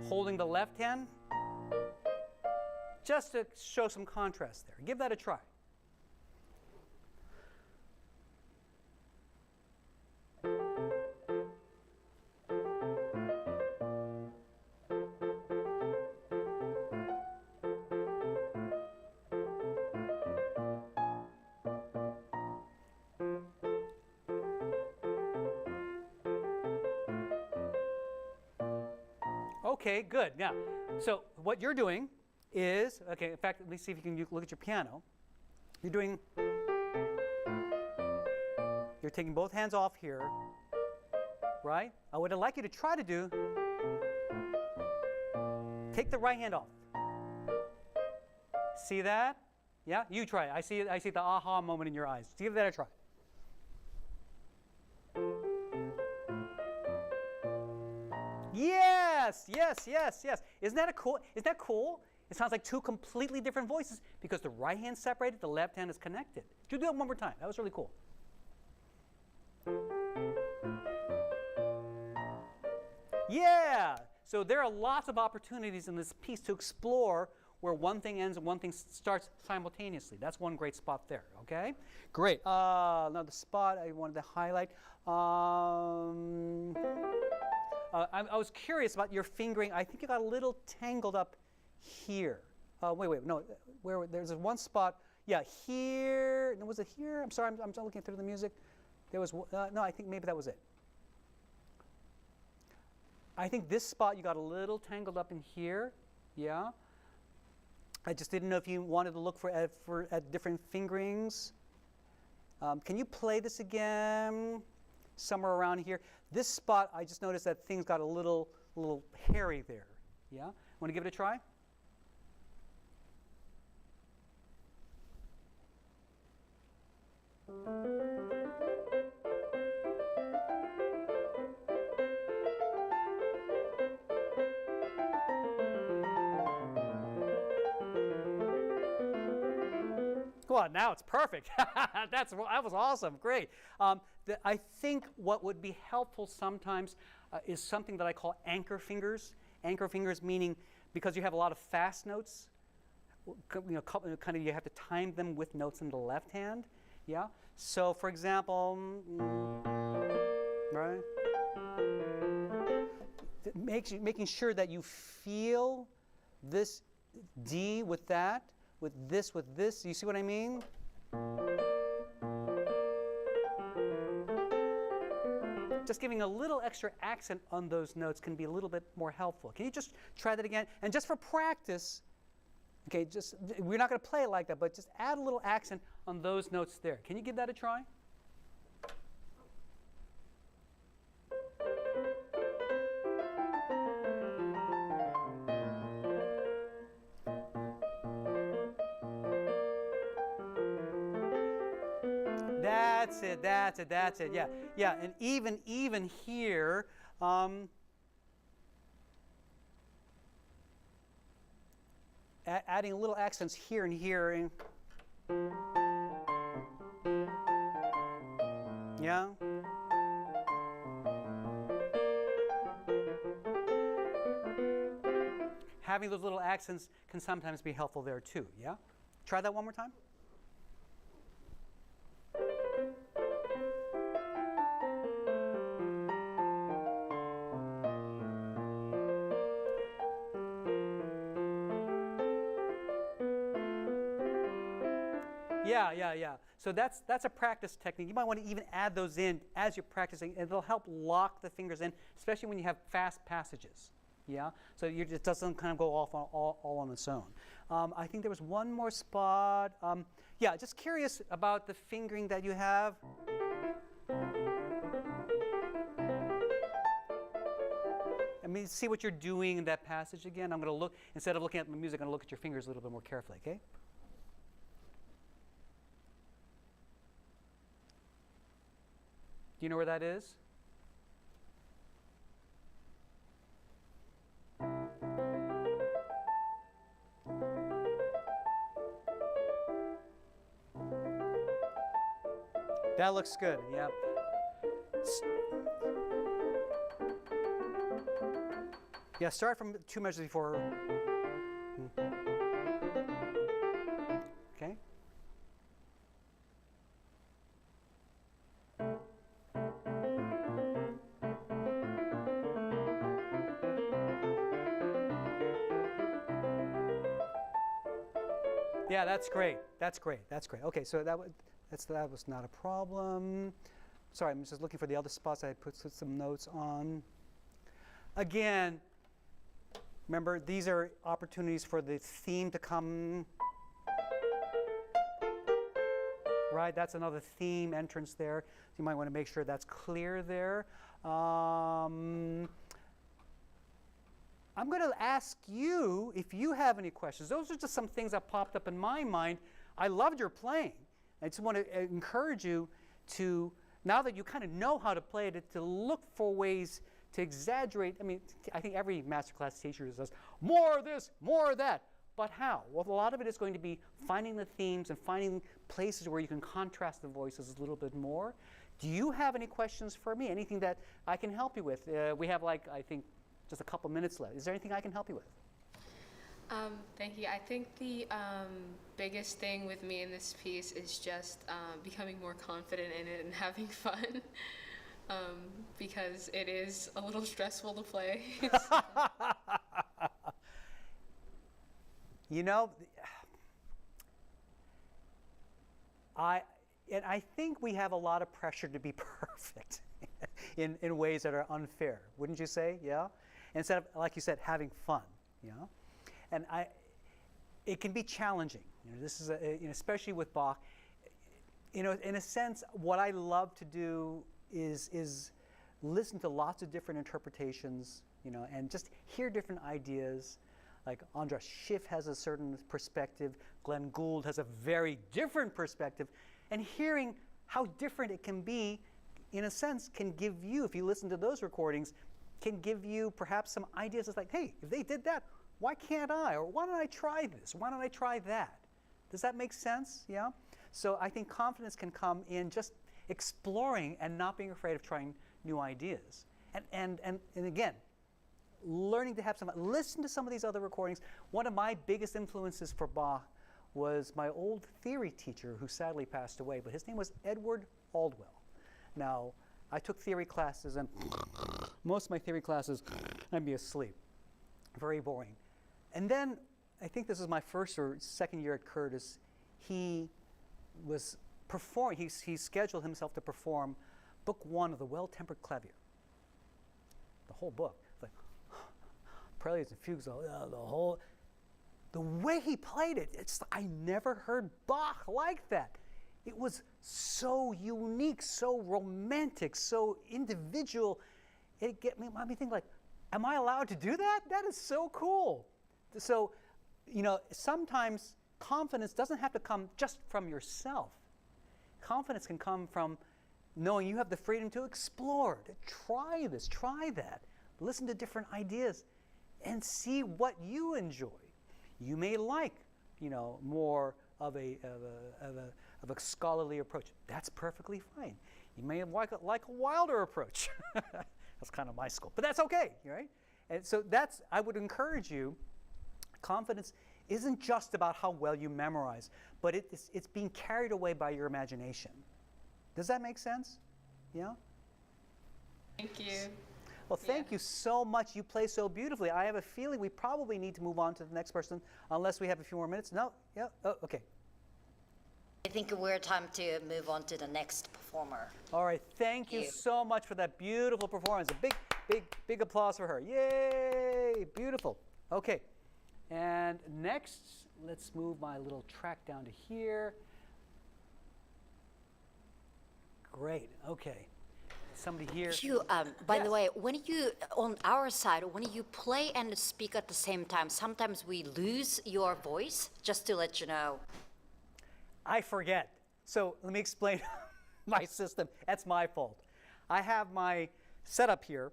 holding the left hand just to show some contrast there. Give that a try. Okay, good. Now, so what you're doing is, okay, in fact, let me see if you can look at your piano. You're taking both hands off here, right? What I'd like you to try to do, take the right hand off. See that? Yeah, you try it. I see the aha moment in your eyes. Give that a try. Yes, yes, yes, yes. Isn't that cool? It sounds like two completely different voices because the right hand's separated, the left hand is connected. Do that one more time. That was really cool. Yeah. So there are lots of opportunities in this piece to explore where one thing ends and one thing starts simultaneously. That's one great spot there, okay? Great. Another spot I wanted to highlight. I was curious about your fingering. I think you got a little tangled up here. Wait, no. There's one spot. Yeah, here. Was it here? I'm sorry, I'm looking through the music. There was, no, I think maybe that was it. I think this spot you got a little tangled up in here. Yeah. I just didn't know if you wanted to look at different fingerings. Can you play this again? Somewhere around here. This spot, I just noticed that things got a little hairy there. Yeah? Want to give it a try? Well, now it's perfect. That was awesome. Great. I think what would be helpful sometimes is something that I call anchor fingers. Anchor fingers meaning because you have a lot of fast notes, you have to time them with notes in the left hand. Yeah. So, for example, right. Making sure that you feel this D with that. With this, you see what I mean? Just giving a little extra accent on those notes can be a little bit more helpful. Can you just try that again? And just for practice, okay, we're not going to play it like that, but just add a little accent on those notes there. Can you give that a try? That's it. Yeah. And even here, adding little accents here and here. Yeah. Having those little accents can sometimes be helpful there too. Yeah. Try that one more time. Yeah. So that's a practice technique. You might want to even add those in as you're practicing, and it'll help lock the fingers in, especially when you have fast passages. Yeah, so it doesn't kind of go off all on its own. I think there was one more spot. Yeah, just curious about the fingering that you have. I mean, see what you're doing in that passage again. I'm going to look, instead of looking at the music, I'm going to look at your fingers a little bit more carefully, okay? Do you know where that is? That looks good, yep. Yeah, start from 2 measures before. Okay. Yeah, that's great. That's great. Okay, so that was not a problem. Sorry, I'm just looking for the other spots I put some notes on. Again, remember, these are opportunities for the theme to come. Right, that's another theme entrance there. So you might want to make sure that's clear there. I'm going to ask you if you have any questions. Those are just some things that popped up in my mind. I loved your playing. I just want to encourage you to, now that you kind of know how to play it, to look for ways to exaggerate. I mean, I think every masterclass teacher says, more of this, more of that. But how? Well, a lot of it is going to be finding the themes and finding places where you can contrast the voices a little bit more. Do you have any questions for me? Anything that I can help you with? We have, like, I think, just a couple minutes left. Is there anything I can help you with? Thank you. I think the biggest thing with me in this piece is just becoming more confident in it and having fun, because it is a little stressful to play. You know, I think we have a lot of pressure to be perfect in ways that are unfair, wouldn't you say? Yeah? Instead of, like you said, having fun, you know? And it can be challenging. You know, this is, especially with Bach. You know, in a sense, what I love to do is listen to lots of different interpretations, you know, and just hear different ideas. Like Andras Schiff has a certain perspective, Glenn Gould has a very different perspective, and hearing how different it can be, in a sense, can give you, if you listen to those recordings, can give you perhaps some ideas. It's like, hey, if they did that, why can't I? Or why don't I try this? Why don't I try that? Does that make sense? Yeah? So I think confidence can come in just exploring and not being afraid of trying new ideas. And again, learning to have listen to some of these other recordings. One of my biggest influences for Bach was my old theory teacher who sadly passed away, but his name was Edward Aldwell. Now, I took theory classes, and most of my theory classes, I'd be asleep. Very boring. And then, I think this is my first or second year at Curtis, he was performing, he scheduled himself to perform book 1 of the Well-Tempered Clavier. The whole book. It's like, Preludes and Fugues, the way he played it, I never heard Bach like that. It was so unique, so romantic, so individual. It made me think, like, am I allowed to do that? That is so cool. So, you know, sometimes confidence doesn't have to come just from yourself. Confidence can come from knowing you have the freedom to explore, to try this, try that, listen to different ideas, and see what you enjoy. You may like, you know, more of a scholarly approach. That's perfectly fine. You may like a wilder approach. That's kind of my school, but that's okay, right? And so I would encourage you, confidence isn't just about how well you memorize, but it's being carried away by your imagination. Does that make sense? Yeah? Thank you. Well, thank you so much. You play so beautifully. I have a feeling we probably need to move on to the next person, unless we have a few more minutes. No? Yeah? Oh, okay. I think we're time to move on to the next performer. All right, thank you so much for that beautiful performance. A big applause for her. Yay, beautiful. Okay, and next, let's move my little track down to here. Great, okay. Somebody here. Hugh, by the way, when you, on our side, when you play and speak at the same time, sometimes we lose your voice, just to let you know. I forget. So let me explain my system. That's my fault. I have my setup here.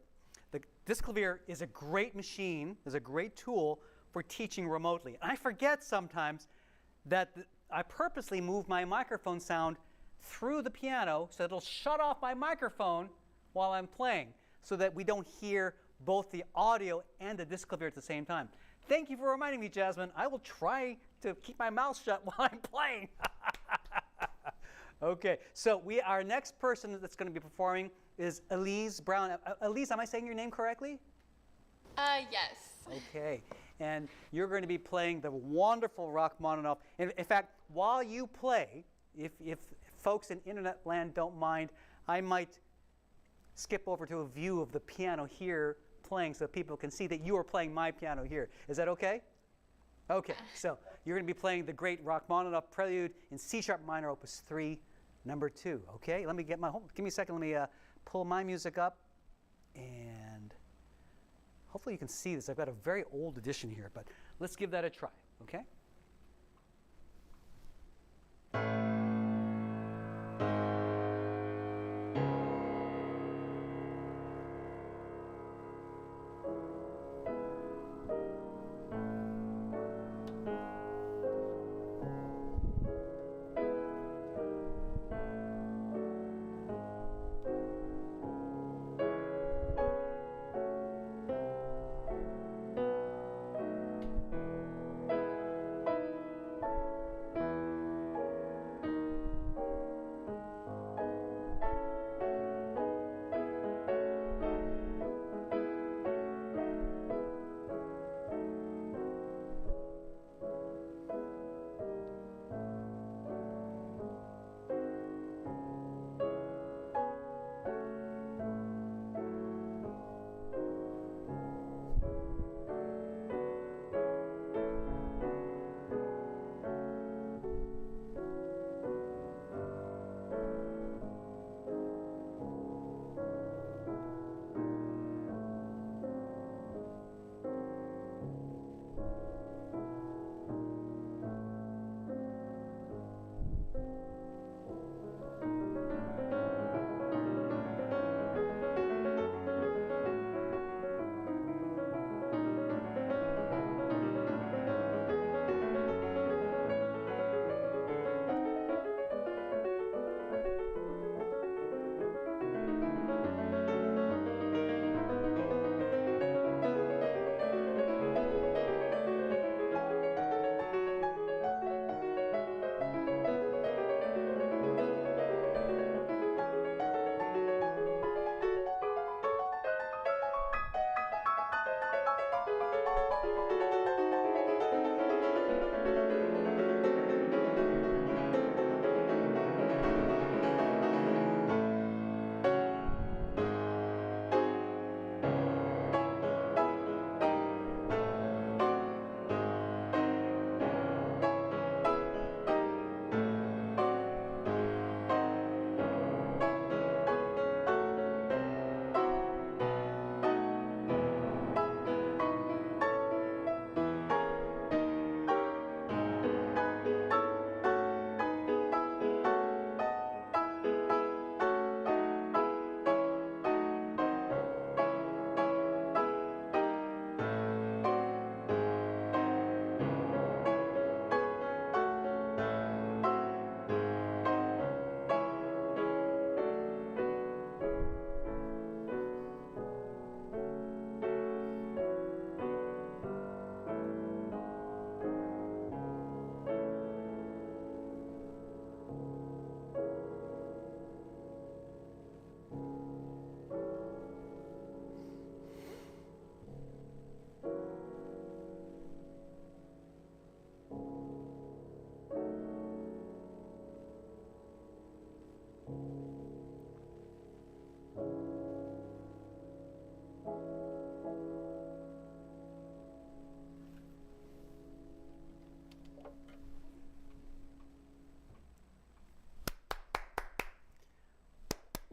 The Disklavier is a great machine, is a great tool for teaching remotely. I forget sometimes that I purposely move my microphone sound through the piano so it'll shut off my microphone while I'm playing so that we don't hear both the audio and the Disklavier at the same time. Thank you for reminding me, Jasmine. I will try to keep my mouth shut while I'm playing. Okay, so our next person that's going to be performing is Elise Brown. Elise, am I saying your name correctly? Yes. Okay, and you're going to be playing the wonderful Rachmaninoff. In fact, while you play, if folks in internet land don't mind, I might skip over to a view of the piano here playing so people can see that you are playing my piano here. Is that okay? Okay, so you're going to be playing the great Rachmaninoff Prelude in C-sharp minor, Opus 3, number 2. Okay, let me get give me a second. Let me pull my music up, and hopefully you can see this. I've got a very old edition here, but let's give that a try. Okay.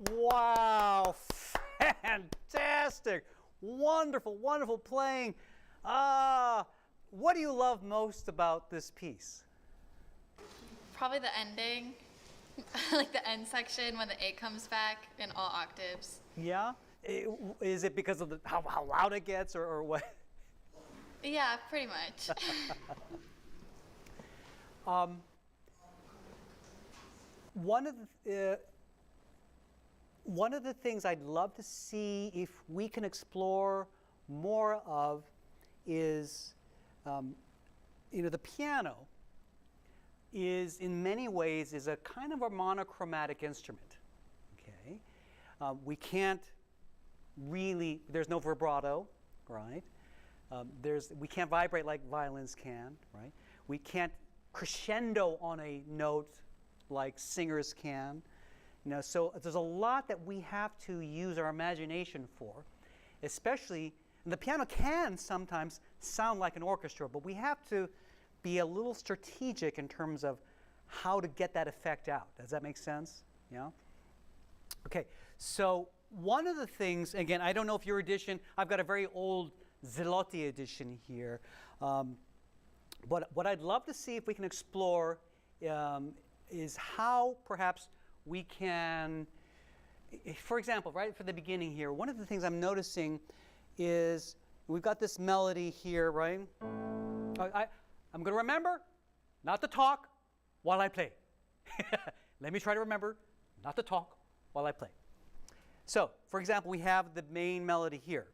Wow, fantastic. Wonderful, wonderful playing. What do you love most about this piece? Probably the ending, like the end section when the A comes back in all octaves. Yeah? Is it because of how loud it gets or what? Yeah, pretty much. One of the things I'd love to see if we can explore more of is, the piano is in many ways is a kind of a monochromatic instrument. Okay, we can't really. There's no vibrato, right? We can't vibrate like violins can, right? We can't crescendo on a note like singers can. So there's a lot that we have to use our imagination for, especially, and the piano can sometimes sound like an orchestra, but we have to be a little strategic in terms of how to get that effect out. Does that make sense? Yeah? Okay, so one of the things, again, I don't know if your edition, I've got a very old Zelotti edition here, but what I'd love to see if we can explore is how perhaps we can, for example, right from the beginning here, one of the things I'm noticing is we've got this melody here, right? I'm going to remember not to talk while I play. Let me try to remember not to talk while I play. So, for example, we have the main melody here.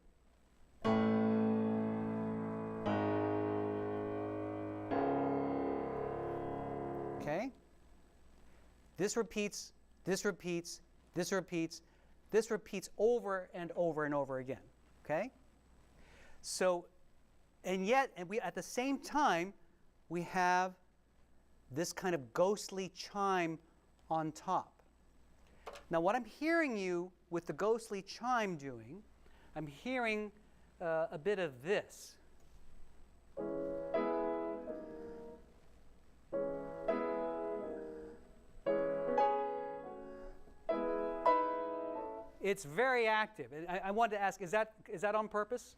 Okay? This repeats, this repeats, this repeats, this repeats over and over and over again. Okay? So, and yet, we at the same time, we have this kind of ghostly chime on top. Now, what I'm hearing you with the ghostly chime doing, I'm hearing a bit of this. It's very active. I wanted to ask, is that on purpose?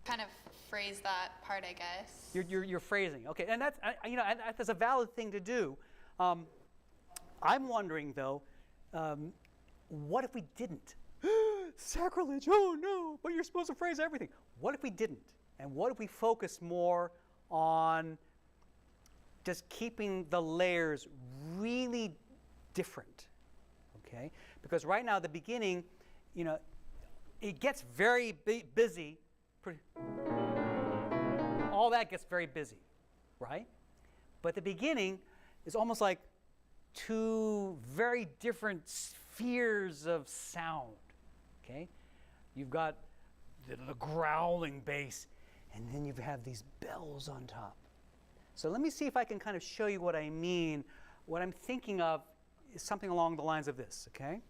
Kind of phrase that part, I guess. You're phrasing, okay, and that's a valid thing to do. I'm wondering though, what if we didn't? Sacrilege! Oh no! But you're supposed to phrase everything. What if we didn't? And what if we focus more on just keeping the layers really different? Okay, because right now the beginning, it gets very busy. All that gets very busy, right? But the beginning is almost like two very different spheres of sound. Okay, you've got the growling bass, and then you have these bells on top. So let me see if I can kind of show you what I mean. What I'm thinking of is something along the lines of this, okay?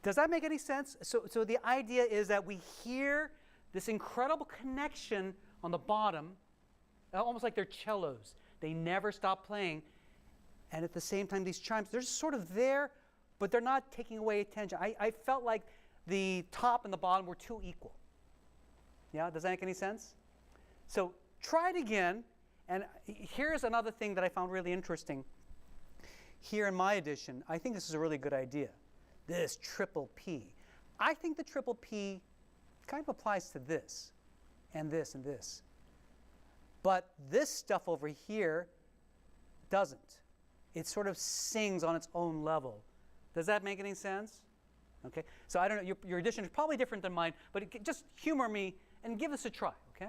Does that make any sense? So the idea is that we hear this incredible connection on the bottom, almost like they're cellos. They never stop playing. And at the same time, these chimes, they're just sort of there, but they're not taking away attention. I felt like the top and the bottom were too equal. Yeah, does that make any sense? So try it again. And here's another thing that I found really interesting. Here in my edition, I think this is a really good idea. This triple P. I think the triple P kind of applies to this, and this, and this. But this stuff over here doesn't. It sort of sings on its own level. Does that make any sense? Okay. So I don't know, your edition is probably different than mine, but just humor me and give us a try, okay?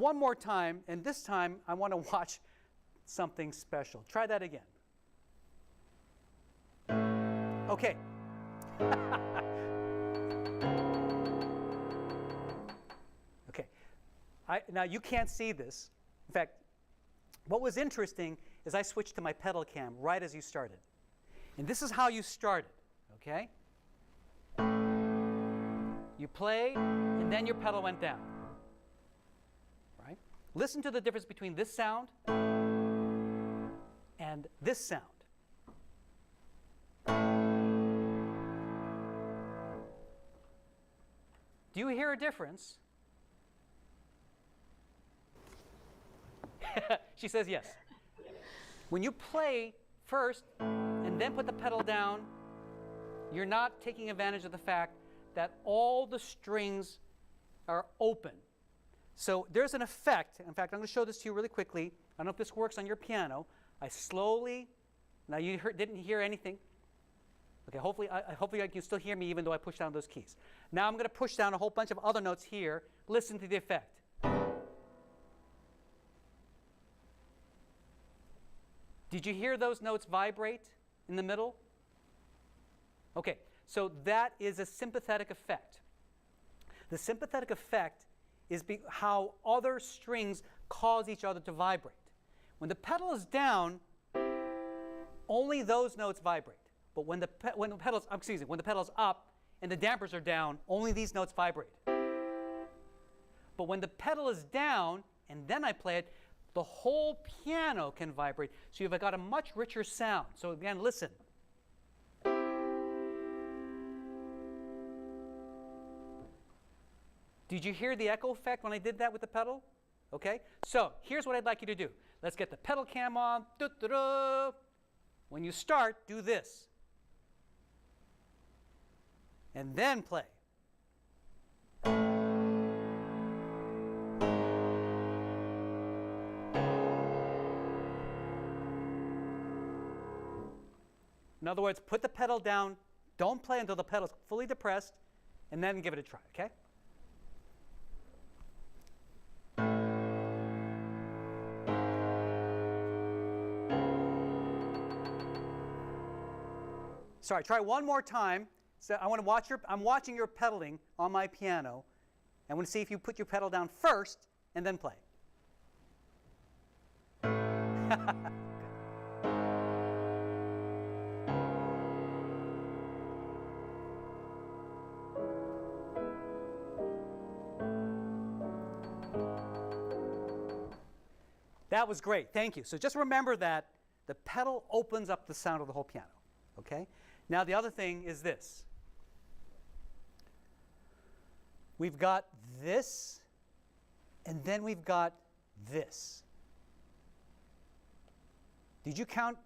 one more time, and this time I want to watch something special. Try that again. Okay. Okay. Now you can't see this. In fact, what was interesting is I switched to my pedal cam right as you started. And this is how you started, okay? You played, and then your pedal went down. Right? Listen to the difference between this sound and this sound. Do you hear a difference? She says yes. When you play first and then put the pedal down, you're not taking advantage of the fact that all the strings are open. So there's an effect. In fact, I'm going to show this to you really quickly. I don't know if this works on your piano. I slowly, now you didn't hear anything. Okay, hopefully you can still hear me even though I push down those keys. Now I'm going to push down a whole bunch of other notes here. Listen to the effect. Did you hear those notes vibrate in the middle? Okay, so that is a sympathetic effect. The sympathetic effect is how other strings cause each other to vibrate. When the pedal is down, only those notes vibrate. But when the pedal's up and the dampers are down, only these notes vibrate. But when the pedal is down and then I play it, the whole piano can vibrate. So you've got a much richer sound. So again, listen. Did you hear the echo effect when I did that with the pedal? Okay, so here's what I'd like you to do. Let's get the pedal cam on. When you start, do this. And then play. In other words, put the pedal down, don't play until the pedal's fully depressed, and then give it a try, okay? Sorry, try one more time. So I want to watch I'm watching your pedaling on my piano. I want to see if you put your pedal down first and then play. That was great. Thank you. So just remember that the pedal opens up the sound of the whole piano. Okay? Now the other thing is this. We've got this, and then we've got this. Did you count?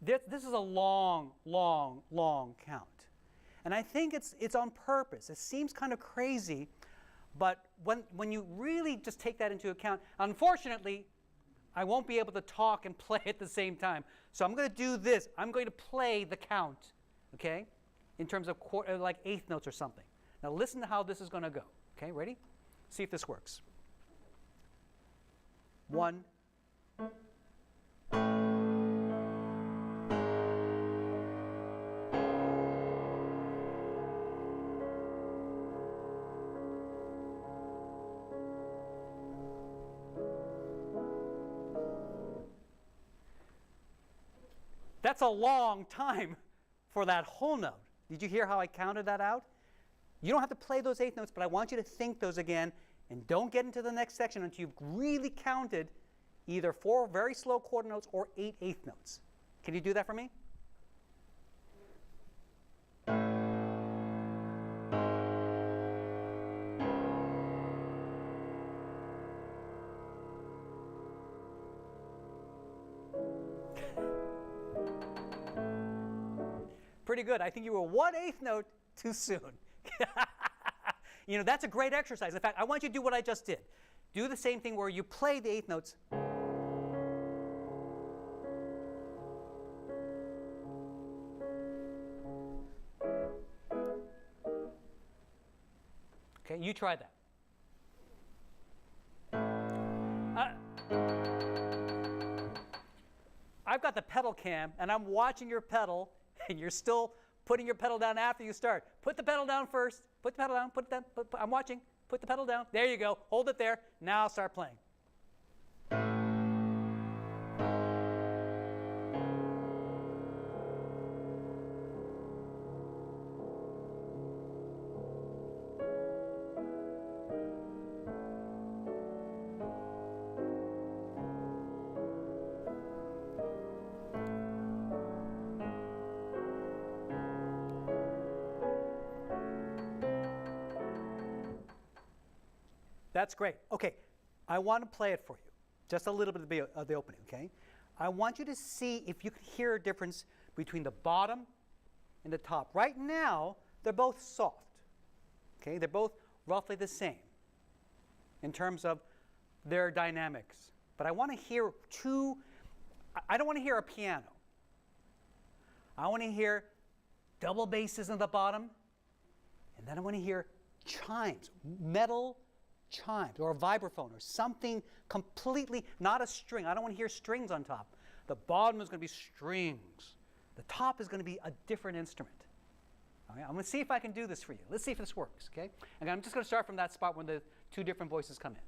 This is a long, long, long count. And I think it's on purpose. It seems kind of crazy, but when you really just take that into account, unfortunately, I won't be able to talk and play at the same time. So I'm going to do this. I'm going to play the count, okay, in terms of like eighth notes or something. Now listen to how this is going to go. Okay, ready? See if this works. 1. That's a long time for that whole note. Did you hear how I counted that out? You don't have to play those eighth notes, but I want you to think those again, and don't get into the next section until you've really counted either 4 very slow quarter notes or 8 eighth notes. Can you do that for me? Pretty good. I think you were 1/8 note too soon. You know, that's a great exercise. In fact, I want you to do what I just did. Do the same thing where you play the eighth notes. Okay, you try that. I've got the pedal cam, and I'm watching your pedal, and you're still putting your pedal down after you start. Put the pedal down first. Put the pedal down. Put it down. I'm watching. Put the pedal down. There you go. Hold it there. Now start playing. That's great. Okay, I want to play it for you. Just a little bit of the opening, okay? I want you to see if you can hear a difference between the bottom and the top. Right now, they're both soft, okay? They're both roughly the same in terms of their dynamics. But I want to hear I don't want to hear a piano. I want to hear double basses in the bottom, and then I want to hear chimes, metal chimes, or a vibraphone, or something completely, not a string. I don't want to hear strings on top. The bottom is going to be strings. The top is going to be a different instrument. All right, I'm going to see if I can do this for you. Let's see if this works, okay? And I'm just going to start from that spot when the two different voices come in.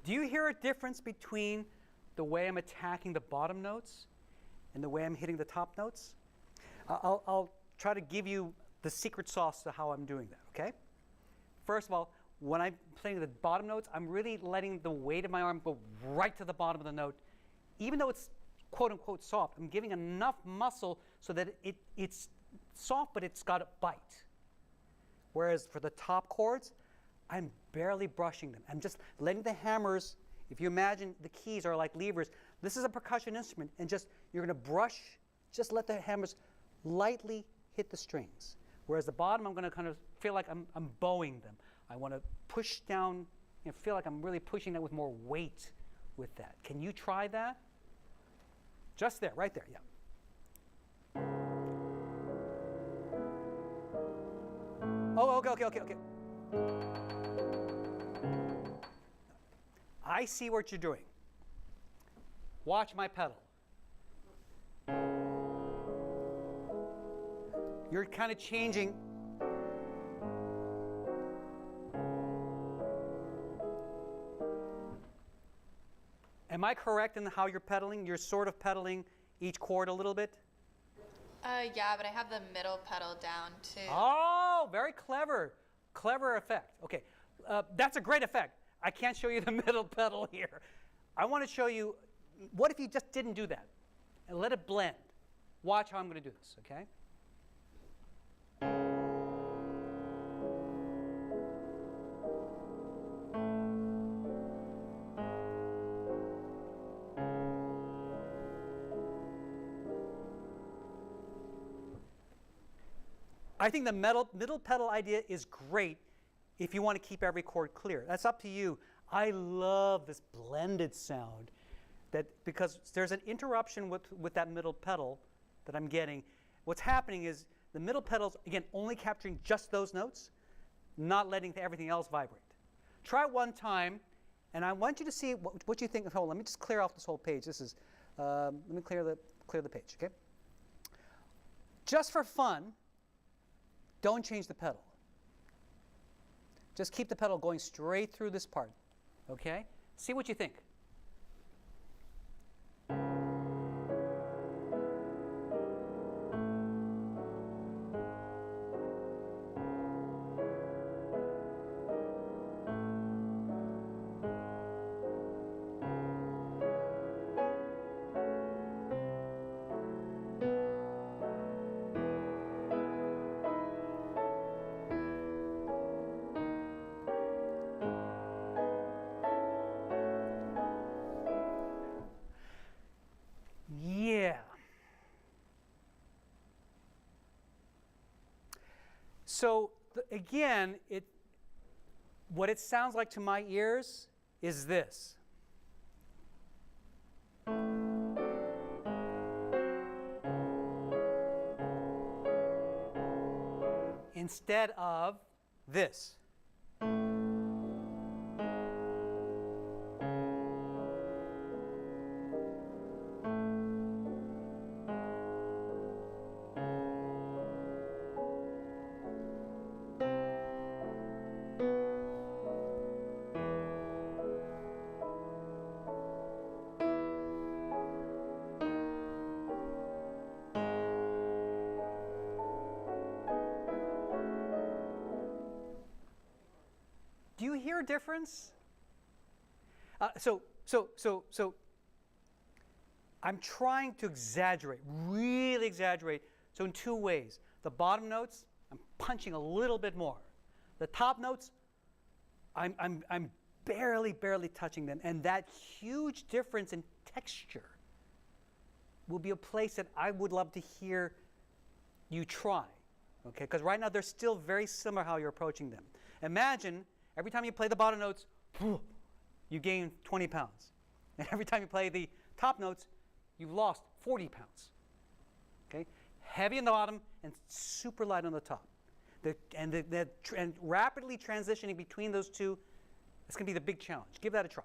Do you hear a difference between the way I'm attacking the bottom notes and the way I'm hitting the top notes? I'll try to give you the secret sauce to how I'm doing that, okay? First of all, when I'm playing the bottom notes, I'm really letting the weight of my arm go right to the bottom of the note. Even though it's quote-unquote soft, I'm giving enough muscle so that it's soft, but it's got a bite. Whereas for the top chords, I'm barely brushing them. I'm just letting the hammers, if you imagine the keys are like levers, this is a percussion instrument, and you're going to brush, just let the hammers lightly hit the strings. Whereas the bottom, I'm going to kind of feel like I'm bowing them. I want to push down, feel like I'm really pushing that with more weight with that. Can you try that? Just there, right there, yeah. Oh, okay. I see what you're doing. Watch my pedal. You're kind of changing. Am I correct in how you're pedaling? You're sort of pedaling each chord a little bit? Yeah, but I have the middle pedal down too. Oh, very clever. Clever effect. Okay, that's a great effect. I can't show you the middle pedal here. I want to show you, what if you just didn't do that? And let it blend. Watch how I'm going to do this, okay? I think the middle pedal idea is great if you want to keep every chord clear. That's up to you. I love this blended sound because there's an interruption with that middle pedal that I'm getting. What's happening is the middle pedal's, again, only capturing just those notes, not letting everything else vibrate. Try it one time, and I want you to see what you think. Hold on, let me just clear off this whole page. Let me clear the page, okay? Just for fun, don't change the pedal. Just keep the pedal going straight through this part, okay? See what you think. So again, what it sounds like to my ears is this. Instead of this. Do you hear a difference? So I'm trying to exaggerate, really exaggerate. So in two ways. The bottom notes, I'm punching a little bit more. The top notes, I'm barely touching them. And that huge difference in texture will be a place that I would love to hear you try. Okay? Because right now they're still very similar how you're approaching them. Imagine every time you play the bottom notes, you gain 20 pounds. And every time you play the top notes, you've lost 40 pounds. Okay? Heavy on the bottom and super light on the top. And rapidly transitioning between those two, it's going to be the big challenge. Give that a try.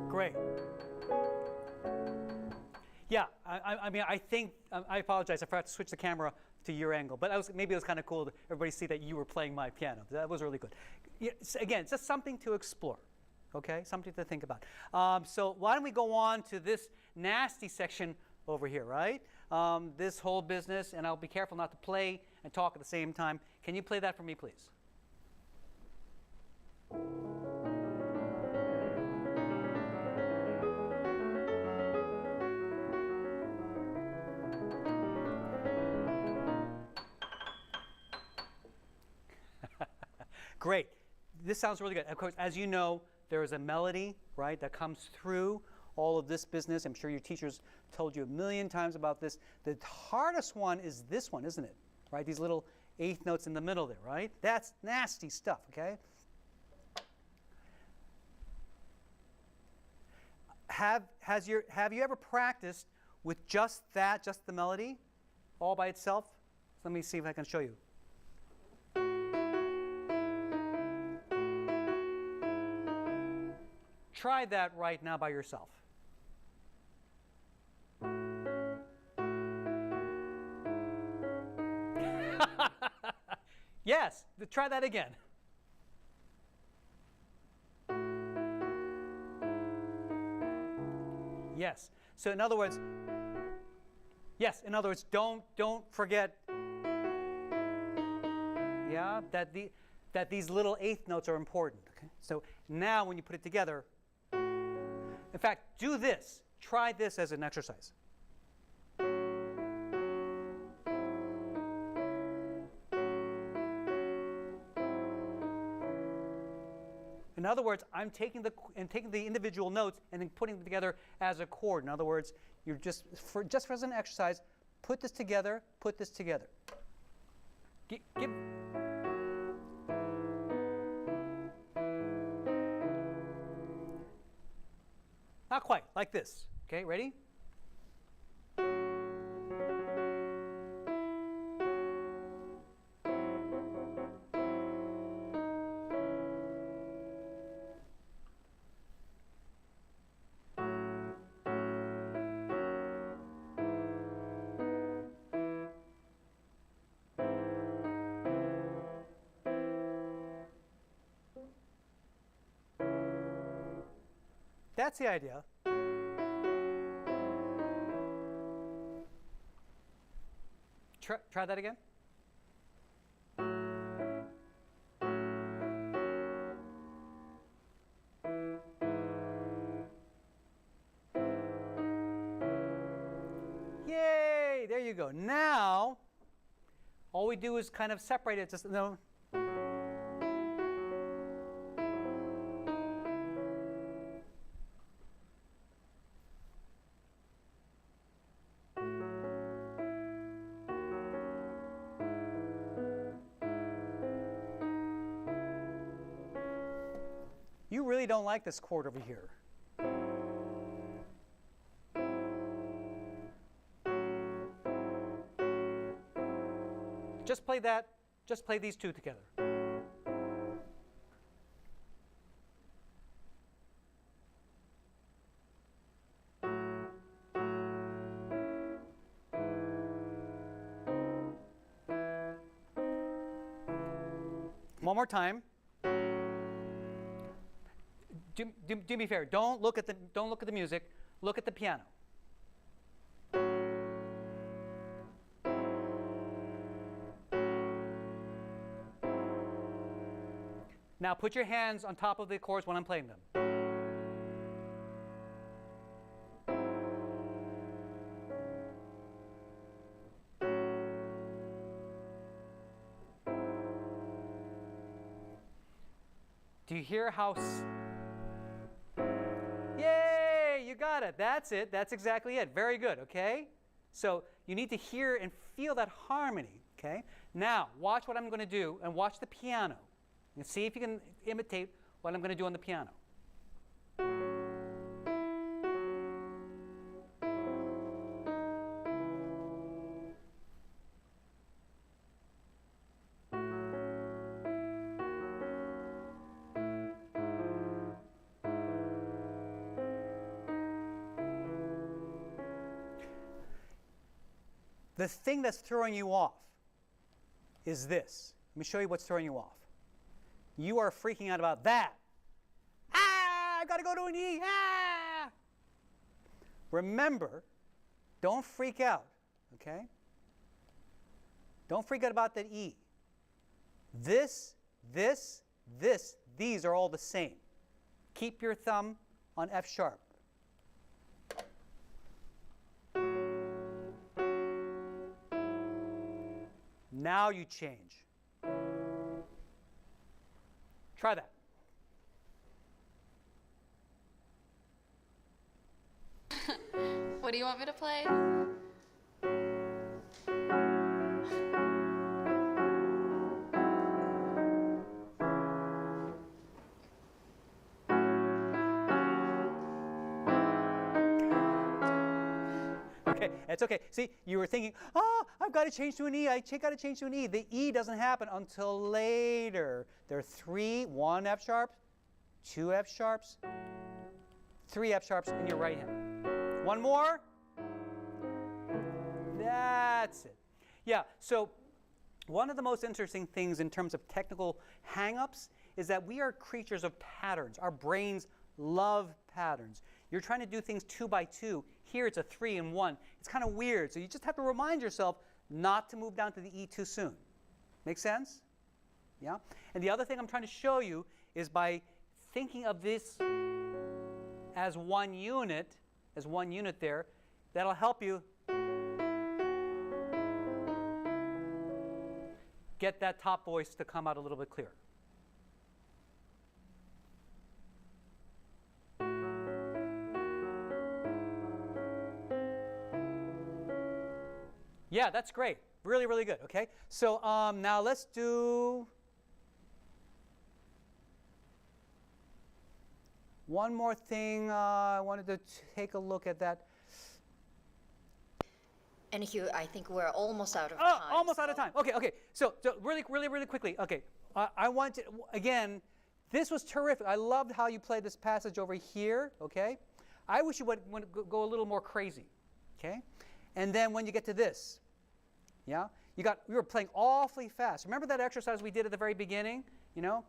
Great. Yeah, I mean, I think, I apologize, I forgot to switch the camera to your angle, but maybe it was kind of cool to everybody see that you were playing my piano. That was really good. Yeah, again, it's just something to explore, okay? Something to think about. So why don't we go on to this nasty section over here, right? This whole business, and I'll be careful not to play and talk at the same time. Can you play that for me, please? Great. This sounds really good. Of course, as you know, there is a melody, right, that comes through all of this business. I'm sure your teachers told you a million times about this. The hardest one is this one, isn't it? Right? These little eighth notes in the middle there, right? That's nasty stuff, okay? Have you ever practiced with just that, just the melody, all by itself? Let me see if I can show you. Try that right now by yourself. Yes, try that again. Yes. So in other words, don't forget, yeah, that these little eighth notes are important. Okay? So now when you put it together, in fact, do this. Try this as an exercise. In other words, I'm taking the individual notes and then putting them together as a chord. In other words, you're just for as an exercise, put this together, put this together. Not quite, like this. Okay, ready? that's the idea. Try that again. Yay! There you go. Now, all we do is kind of separate it. Just no. You really don't like this chord over here. Just play that, just play these two together. One more time. Do me a favor. Don't look at the music. Look at the piano. Now put your hands on top of the chords when I'm playing them. Do you hear how? Yay! You got it. That's it. That's exactly it. Very good. Okay? So you need to hear and feel that harmony. Okay? Now watch what I'm going to do and watch the piano. And see if you can imitate what I'm going to do on the piano. The thing that's throwing you off is this. Let me show you what's throwing you off. You are freaking out about that. Ah, I've got to go to an E. Ah! Remember, don't freak out, okay? Don't freak out about that E. These are all the same. Keep your thumb on F sharp. Now you change. Try that. What do you want me to play? Okay, it's okay. See, you were thinking, oh, I've got to change to an E. I got to change to an E. The E doesn't happen until later. There are 1 F sharp, 2 F sharps, 3 F sharps in your right hand. One more. That's it. Yeah, so one of the most interesting things in terms of technical hang-ups is that we are creatures of patterns. Our brains love patterns. You're trying to do things 2 by 2. Here it's a 3 and 1. It's kind of weird. So you just have to remind yourself not to move down to the E too soon. Make sense? Yeah? And the other thing I'm trying to show you is by thinking of this as one unit there, that'll help you get that top voice to come out a little bit clearer. Yeah, that's great. Really, really good. Okay. So now let's do one more thing. I wanted to take a look at that. And Hugh, I think we're almost out of time. Almost out of time. Okay, okay. So really quickly. Okay. I want to, again, this was terrific. I loved how you played this passage over here. Okay. I wish you would go a little more crazy. Okay. And then when you get to this, yeah, we were playing awfully fast. Remember that exercise we did at the very beginning? You know?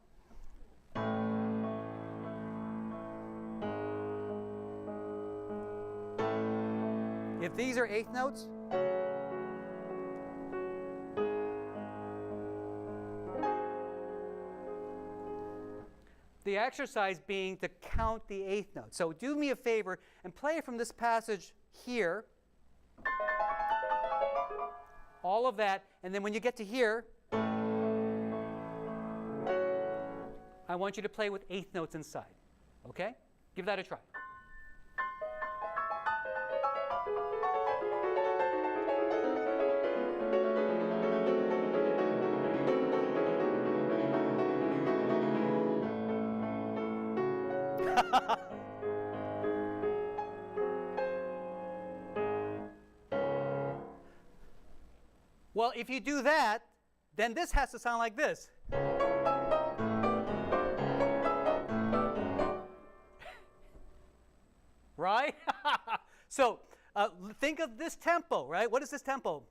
If these are eighth notes, the exercise being to count the eighth note. So do me a favor and play from this passage here, all of that, and then when you get to here, I want you to play with eighth notes inside. Okay? Give that a try. Well, if you do that, then this has to sound like this. Right? So think of this tempo, right? What is this tempo?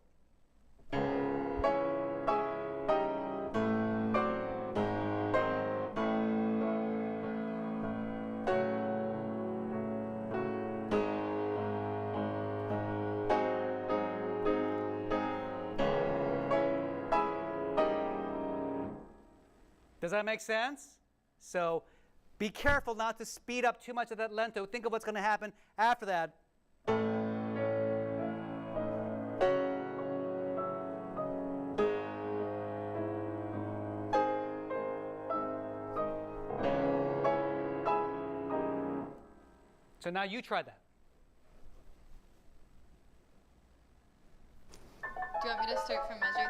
Does that make sense? So be careful not to speed up too much of that lento. Think of what's going to happen after that. So now you try that. Do you want me to start from measure?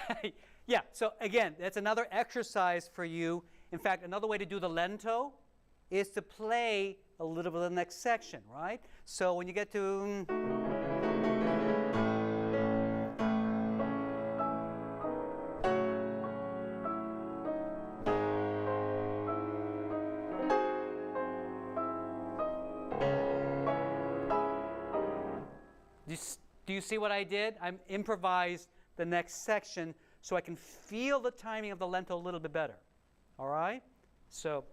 Okay. Yeah, so again, that's another exercise for you. In fact, another way to do the lento is to play a little bit of the next section, right? So when you get to... Do you see what I did? I improvised the next section so I can feel the timing of the lento a little bit better. All right? So,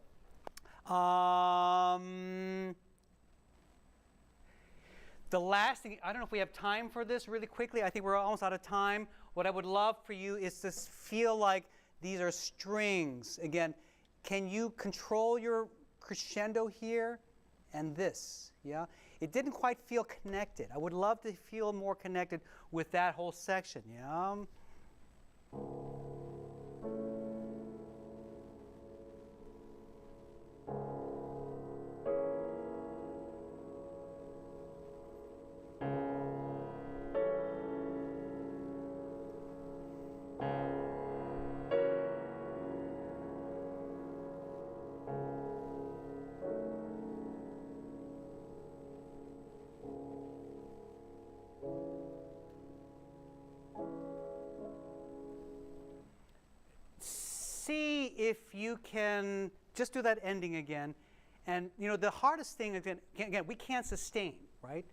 the last thing, I don't know if we have time for this really quickly. I think we're almost out of time. What I would love for you is to feel like these are strings. Again, can you control your crescendo here and this? Yeah? It didn't quite feel connected. I would love to feel more connected with that whole section. Yeah? See if you can just do that ending again. And you know, the hardest thing, again, we can't sustain, right?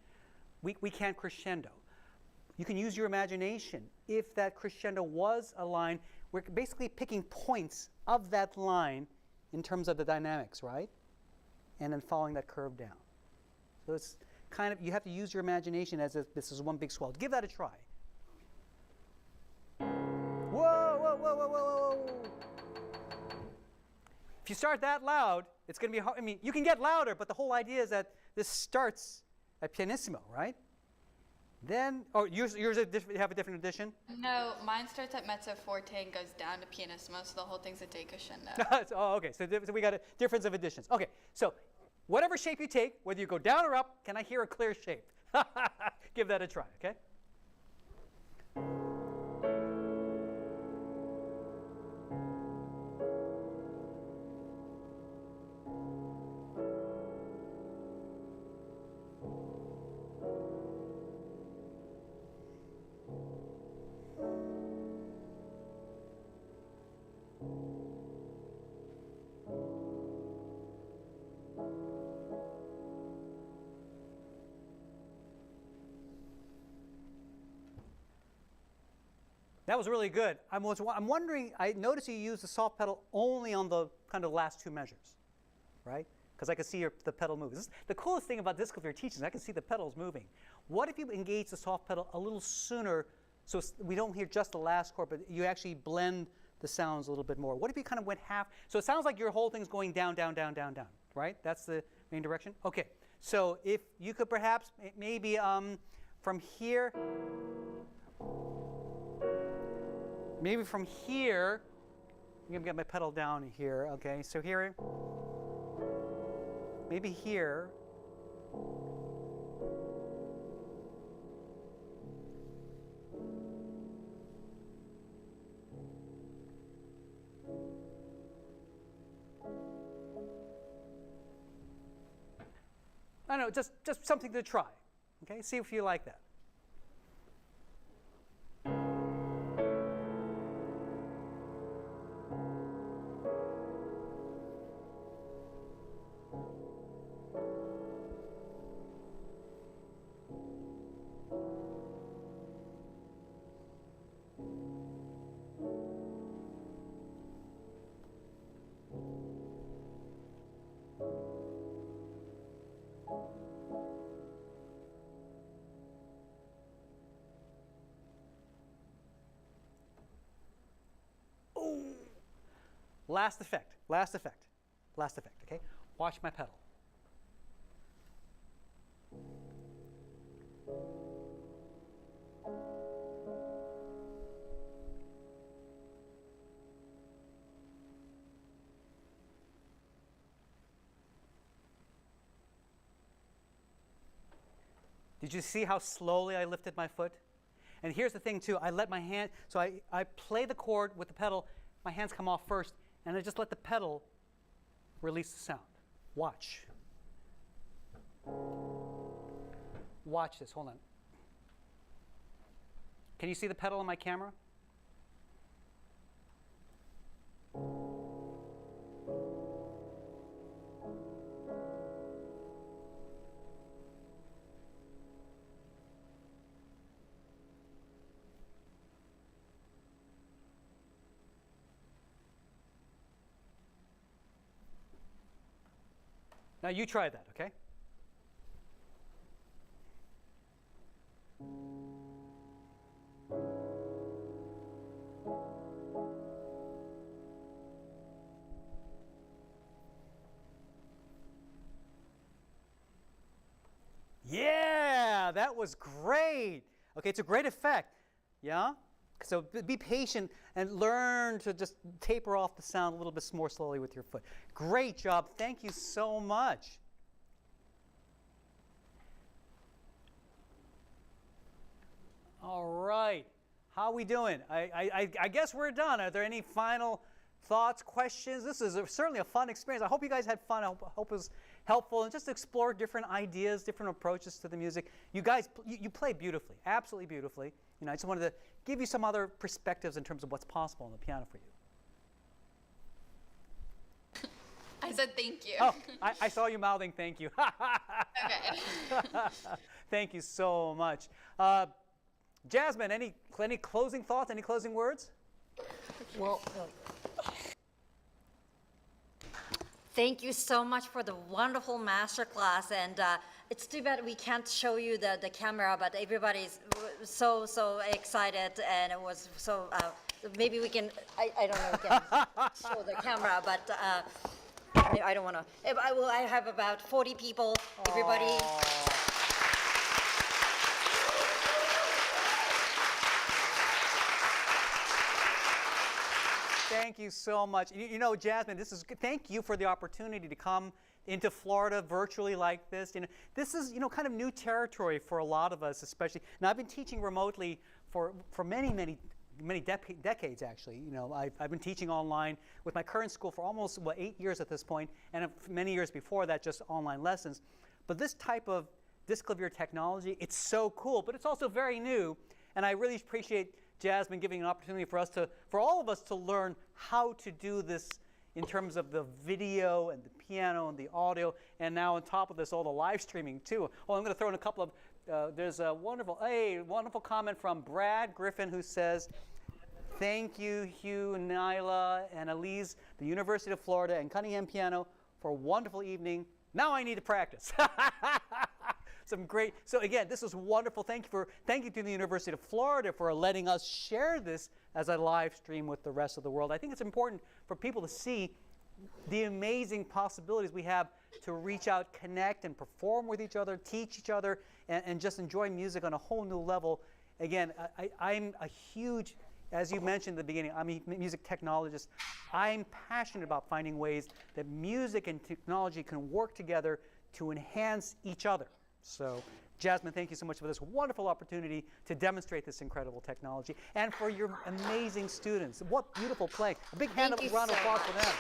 We can't crescendo. You can use your imagination. If that crescendo was a line, we're basically picking points of that line in terms of the dynamics, right? And then following that curve down. So it's kind of, you have to use your imagination as if this is one big swell. Give that a try. Whoa, whoa, whoa, whoa, whoa, whoa. If you start that loud, it's going to be hard. I mean, you can get louder, but the whole idea is that this starts at pianissimo, right? Then, oh, yours you have a different edition? No, mine starts at mezzo forte and goes down to pianissimo, so the whole thing's a decrescendo. Oh, okay. So we got a difference of editions. Okay. So whatever shape you take, whether you go down or up, can I hear a clear shape? Give that a try, okay? That was really good. I'm wondering, I noticed you used the soft pedal only on the kind of last two measures, right? Because I can see the pedal move. This is the coolest thing about Disklavier teaching. I can see the pedals moving. What if you engage the soft pedal a little sooner so we don't hear just the last chord, but you actually blend the sounds a little bit more? What if you kind of went half? So it sounds like your whole thing's going down, down, down, down, down, right? That's the main direction? Okay. So if you could perhaps maybe from here, maybe from here, I'm going to get my pedal down here. Okay, so here, maybe here. I don't know, just something to try. Okay, see if you like that. Last effect, last effect, last effect, okay? Watch my pedal. Did you see how slowly I lifted my foot? And here's the thing too, I let my hand, so I play the chord with the pedal, my hands come off first, and I just let the pedal release the sound. Watch. Watch this, hold on. Can you see the pedal on my camera? Now you try that, okay? Yeah, that was great. Okay, it's a great effect. Yeah? So be patient and learn to just taper off the sound a little bit more slowly with your foot. Great job. Thank you so much. All right. How are we doing? I guess we're done. Are there any final thoughts, questions? This is certainly a fun experience. I hope you guys had fun. I hope it was helpful and just explore different ideas, different approaches to the music. You guys, you play beautifully, absolutely beautifully. You know, I just wanted to give you some other perspectives in terms of what's possible on the piano for you. I said thank you. Oh, I saw you mouthing thank you. Okay. Thank you so much. Jasmine, any closing thoughts, any closing words? Well, thank you so much for the wonderful masterclass, and it's too bad we can't show you the camera, but everybody's so excited, and it was so, maybe we can, I don't know if we can show the camera, but I don't want to. I have about 40 people, everybody. Aww. Thank you so much. You know, Jasmine, this is thank you for the opportunity to come into Florida virtually like this. You know, this is kind of new territory for a lot of us, especially. Now, I've been teaching remotely for many decades actually. You know, I've been teaching online with my current school for almost 8 years at this point, and many years before that, just online lessons. But this type of Disklavier technology, it's so cool, but it's also very new, and I really appreciate Jasmine giving an opportunity for all of us to learn how to do this in terms of the video and the piano and the audio, and now on top of this, all the live streaming too. Oh, I'm going to throw in a couple of, there's a wonderful comment from Brad Griffin who says, Thank you, Hugh, Nyla, and Elise, the University of Florida, and Cunningham Piano for a wonderful evening. Now I need to practice. Some great. So again, this was wonderful. Thank you to the University of Florida for letting us share this as a live stream with the rest of the world. I think it's important for people to see the amazing possibilities we have to reach out, connect, and perform with each other, teach each other, and just enjoy music on a whole new level. Again, I'm a huge, as you mentioned at the beginning, I'm a music technologist. I'm passionate about finding ways that music and technology can work together to enhance each other. So, Jasmine, thank you so much for this wonderful opportunity to demonstrate this incredible technology, and for your amazing students. What beautiful playing. A big round of applause for them.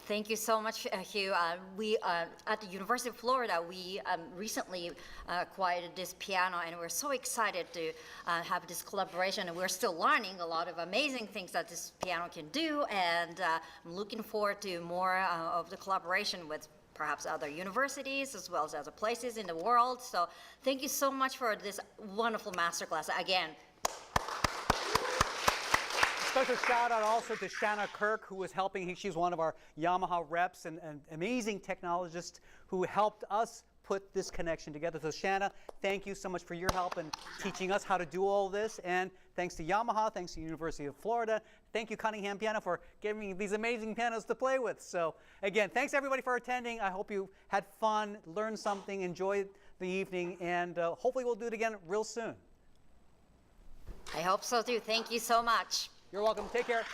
Thank you so much, Hugh. We at the University of Florida, we recently acquired this piano, and we're so excited to have this collaboration. And we're still learning a lot of amazing things that this piano can do, and I'm looking forward to more of the collaboration with perhaps other universities as well as other places in the world. So thank you so much for this wonderful masterclass. Again, special shout out also to Shanna Kirk, who was helping. She's one of our Yamaha reps and amazing technologist who helped us put this connection together. So Shanna, thank you so much for your help in teaching us how to do all this. And thanks to Yamaha, thanks to the University of Florida. Thank you, Cunningham Piano, for giving me these amazing pianos to play with. So again, thanks everybody for attending. I hope you had fun, learned something, enjoyed the evening, and hopefully we'll do it again real soon. I hope so too. Thank you so much. You're welcome. Take care.